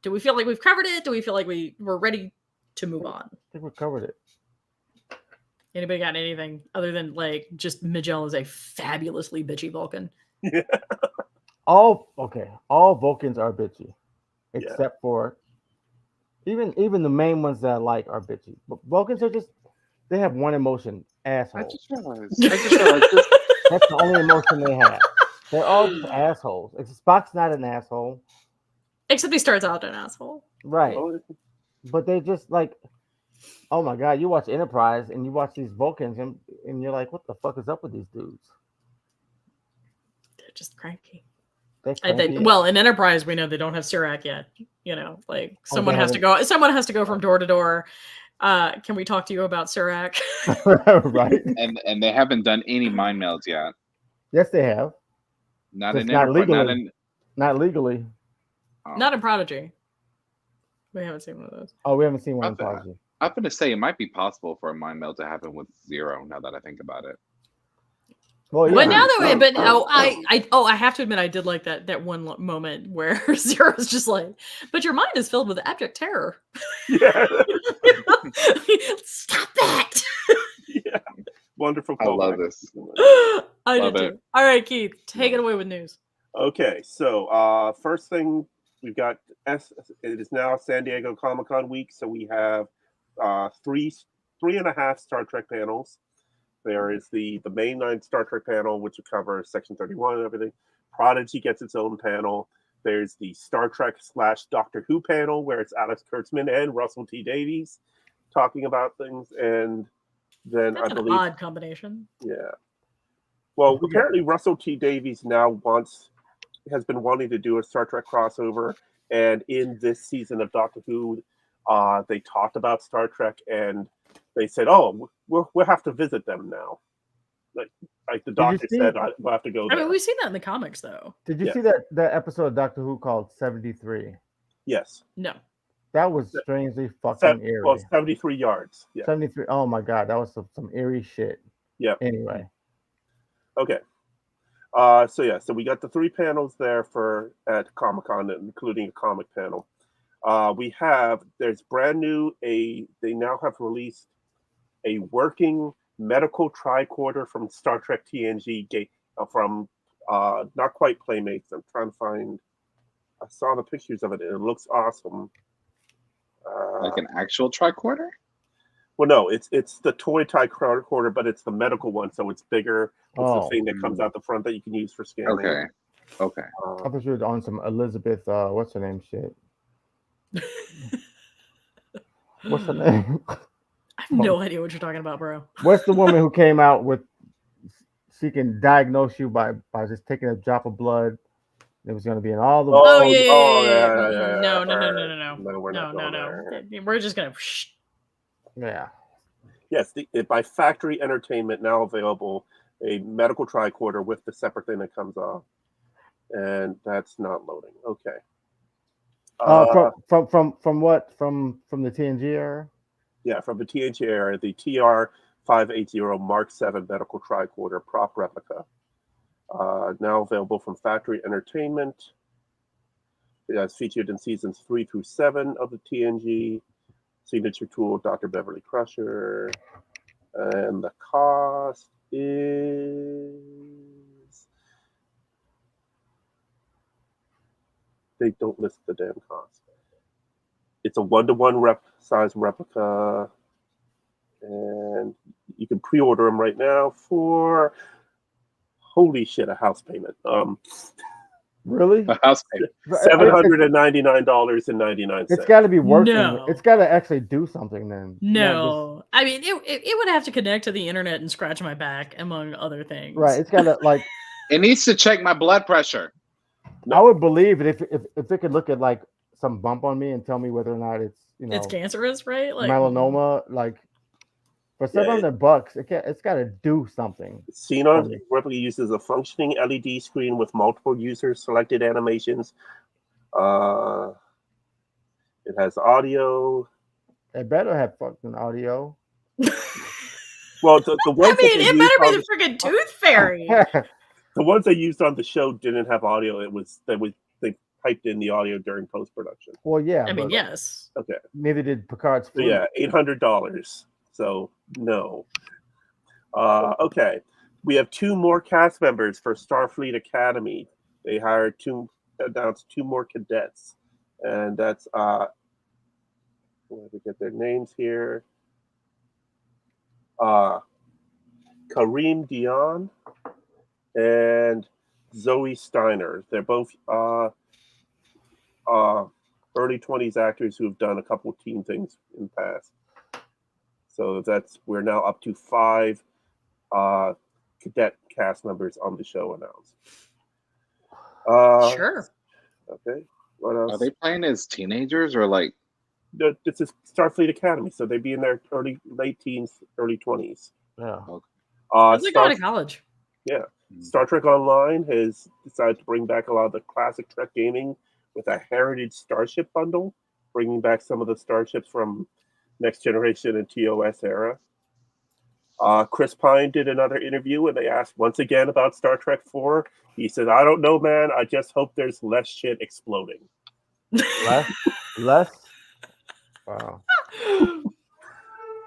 do we feel like we've covered it? Do we feel like we're ready to move on? I think we covered it. Anybody got anything other than like just Magellan is a fabulously bitchy Vulcan? Yeah. All Vulcans are bitchy, except for even the main ones that I like are bitchy. But Vulcans are they have one emotion, asshole. I just realized this. That's the only emotion they have. They're all just assholes. Spock's not an asshole. Except he starts out an asshole. Right. But they just like, oh my God, you watch Enterprise and you watch these Vulcans and you're like, what the fuck is up with these dudes? They're just cranky. Well, in Enterprise, we know they don't have Sirac yet. You know, like someone has to go from door to door. Can we talk to you about Sirac? Right. And they haven't done any mind melds yet. Yes, they have. Not legally. Not legally. Oh. Not in Prodigy. We haven't seen one of those. Oh, we haven't seen one in Prodigy. I'm going to say it might be possible for a mind meld to happen with Zero. Now that I think about it. Well, yeah. But now that I have to admit I did like that one moment where Zero's just like, but your mind is filled with abject terror. Yeah. Stop that. Yeah. Wonderful. I love this. I love it. All right, Keith, take it away with news. Okay, so first thing we've got it is now San Diego Comic-Con week, so we have three and a half Star Trek panels. There is the mainline Star Trek panel, which will cover Section 31 and everything. Prodigy gets its own panel. There's the Star Trek / Doctor Who panel, where it's Alex Kurtzman and Russell T Davies talking about things. And then That's an odd combination. Yeah. Well, apparently Russell T Davies now has been wanting to do a Star Trek crossover. And in this season of Doctor Who, they talked about Star Trek and they said, "Oh, we'll have to visit them now." like the doctor said, we'll have to go there. I mean, we've seen that in the comics, though. Did you see that episode of Doctor Who called 73? Yes. No. That was strangely fucking eerie. Well, 73 yards. Yeah. 73. Oh my god, that was some eerie shit. Yeah. Anyway. Okay. So we got the 3 panels there at Comic-Con, including a comic panel. There's brand new, they now have released a working medical tricorder from Star Trek TNG from not quite Playmates. I'm trying to find, I saw the pictures of it and it looks awesome. Like an actual tricorder? Well, no, it's the toy tricorder, but it's the medical one, so it's bigger. It's the thing that comes out the front that you can use for scanning. Okay. I thought you were on some Elizabeth, what's her name shit. What's her name? I have no idea what you're talking about, bro. What's the woman who came out with, she can diagnose you by just taking a drop of blood. It was going to be in all the... Yeah. No. We're just going to... Yeah. Yes, by Factory Entertainment, now available, a medical tricorder with the separate thing that comes off. And that's not loading. Okay. From what? From the TNG era? Yeah, from the TNG era, the TR-580 Mark 7 medical tricorder prop replica. Now available from Factory Entertainment. It's featured in seasons 3 through 7 of the TNG. Signature tool, Dr. Beverly Crusher. And the cost is... They don't list the damn cost. It's a 1-to-1 size replica. And you can pre-order them right now for... Holy shit, a house payment. Really? A house payment. $799.99. It's got to be working. No. It's got to actually do something then. No. I mean, it would have to connect to the internet and scratch my back, among other things. Right. It's got to, like... It needs to check my blood pressure. I would believe it if it could look at, like, some bump on me and tell me whether or not it's, it's cancerous, right? Like melanoma, like... For $700, it's got to do something. Xenon replica uses a functioning LED screen with multiple user-selected animations. It has audio. It better have fucking audio. Well, the ones it better be the freaking Tooth Fairy. The ones they used on the show didn't have audio. They piped in the audio during post-production. Well, yeah. I mean, yes. Okay. Neither did Picard's So, yeah, $800. So no. Okay. We have 2 more cast members for Starfleet Academy. They announced 2 more cadets. And that's let me get their names here. Kareem Dion and Zoe Steiner. They're both early 20s actors who have done a couple of teen things in the past. So we're now up to 5 cadet cast members on the show announced. Sure. Okay. What else? Are they playing as teenagers or like? This is Starfleet Academy, so they'd be in their late teens, early 20s. Yeah. It's like going to college. Yeah. Star Trek Online has decided to bring back a lot of the classic Trek gaming with a Heritage Starship bundle, bringing back some of the starships from Next Generation and TOS era. Chris Pine did another interview and they asked once again about Star Trek 4. He said, I don't know, man. I just hope there's less shit exploding. Less? Wow.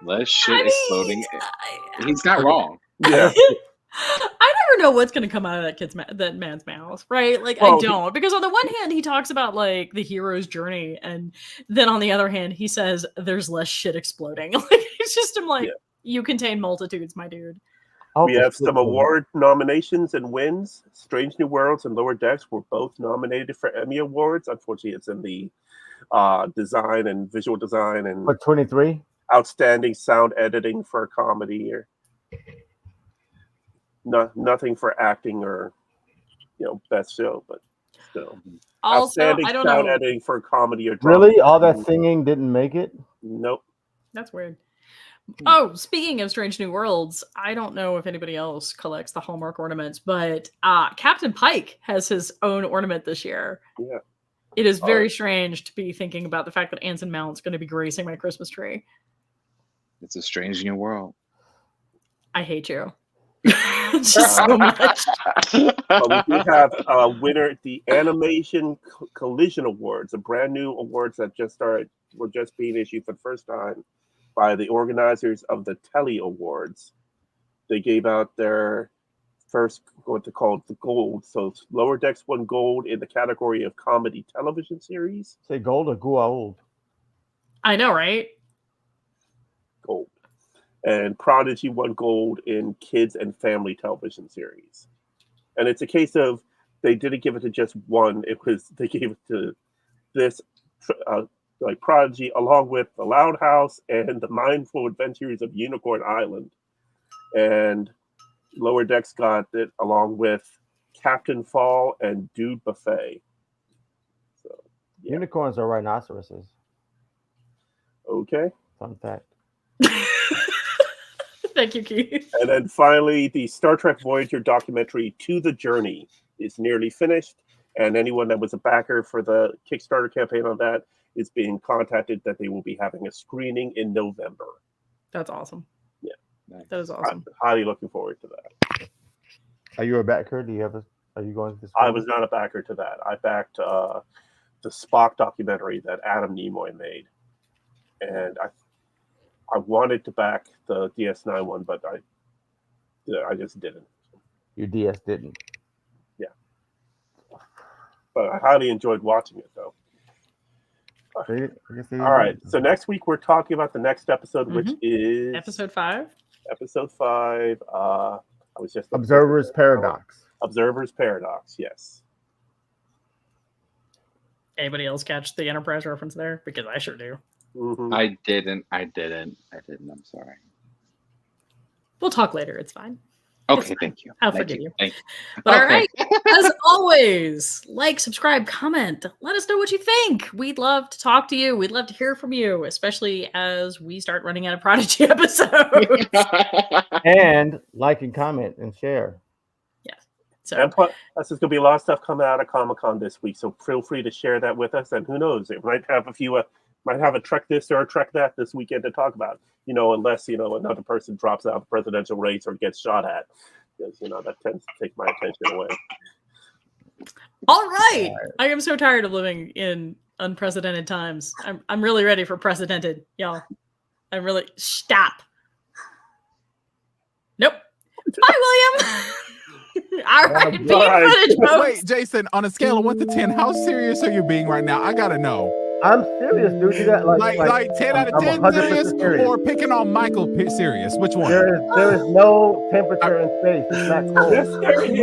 Less shit exploding. He's not wrong. Yeah. I never know what's going to come out of that man's mouth, right? Like, I don't. Because on the one hand, he talks about, like, the hero's journey, and then on the other hand, he says there's less shit exploding. Like, it's just, I'm like, you contain multitudes, my dude. We have some award nominations and wins. Strange New Worlds and Lower Decks were both nominated for Emmy Awards. Unfortunately, it's in the design and visual design and... What, 23? Outstanding sound editing for a comedy or... nothing for acting or, best show, but still. Also, outstanding sound editing for comedy or drama. Really? All that singing didn't make it? Nope. That's weird. Oh, speaking of Strange New Worlds, I don't know if anybody else collects the Hallmark ornaments, but Captain Pike has his own ornament this year. Yeah. It is very strange to be thinking about the fact that Anson Mount's going to be gracing my Christmas tree. It's a strange new world. I hate you. Just so much. We do have a winner, the Animation Collision Awards, a brand new awards that were just being issued for the first time by the organizers of the Telly Awards. They gave out their first, what they call the gold. So Lower Decks won gold in the category of comedy television series. Say gold or gold? I know, right? Gold. And Prodigy won gold in kids and family television series. And it's a case of they didn't give it to just one. They gave it to this like Prodigy, along with The Loud House and The Mindful Adventures of Unicorn Island. And Lower Decks got it along with Captain Fall and Dude Buffet. So, yeah. Unicorns are rhinoceroses. Okay. Fun fact. Thank you, Keith. And then finally, the Star Trek Voyager documentary To the Journey is nearly finished. And anyone that was a backer for the Kickstarter campaign on that is being contacted that they will be having a screening in November. That's awesome. Yeah. Nice. That is awesome. I'm highly looking forward to that. Are you a backer? Are you going to this? I was not a backer to that. I backed the Spock documentary that Adam Nimoy made. And I wanted to back the DS9 one, but I just didn't. Your DS didn't. Yeah. But I highly enjoyed watching it, though. All right. So next week we're talking about the next episode, which is episode 5. Episode 5. I was just Observer's Paradox. Observer's Paradox. Yes. Anybody else catch the Enterprise reference there? Because I sure do. Mm-hmm. I didn't. I'm sorry. We'll talk later. It's fine. Okay, thank you. I'll Thank forgive you. Thank But all Okay. right, as always, like, subscribe, comment. Let us know what you think. We'd love to talk to you. We'd love to hear from you, especially as we start running out of Prodigy episodes. And like and comment and share. Yes. So And plus, there's going to be a lot of stuff coming out of Comic-Con this week, so feel free to share that with us. And who knows, it might have a few, might have a Trek this or a Trek that this weekend to talk about. Unless another person drops out of the presidential race or gets shot at, because that tends to take my attention away. all right. I am so tired of living in unprecedented times. I'm really ready for precedented, y'all. I'm really stop. Nope. Bye, William. All right. Footage, folks. Wait, Jason, on a scale of 1 to 10, how serious are you being right now? I gotta know. I'm serious, dude. You got like 10 out of 10 serious, or picking on Michael serious? Which one? There is no temperature in space. It's not cold.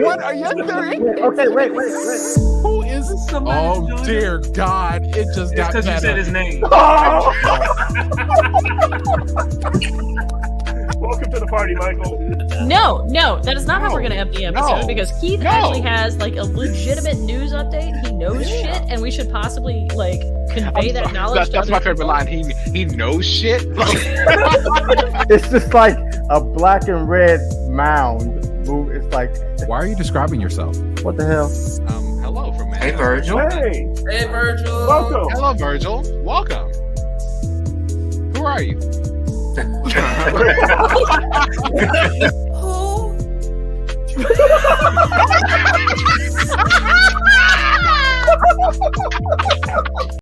What are you serious? Okay, wait. Who is? Oh dear God! It just got because you better. said his name. Welcome to the party, Michael. No, that is not how we're going to end the episode, because Keith actually has a legitimate news update. He knows shit, and we should possibly convey that knowledge. That's my favorite line. He knows shit. It's just like a black and red mound. It's like. Why are you describing yourself? What the hell? Hello from Hey, Virgil. Hey, Virgil. welcome. Hello, Virgil. Welcome. Who are you? Who?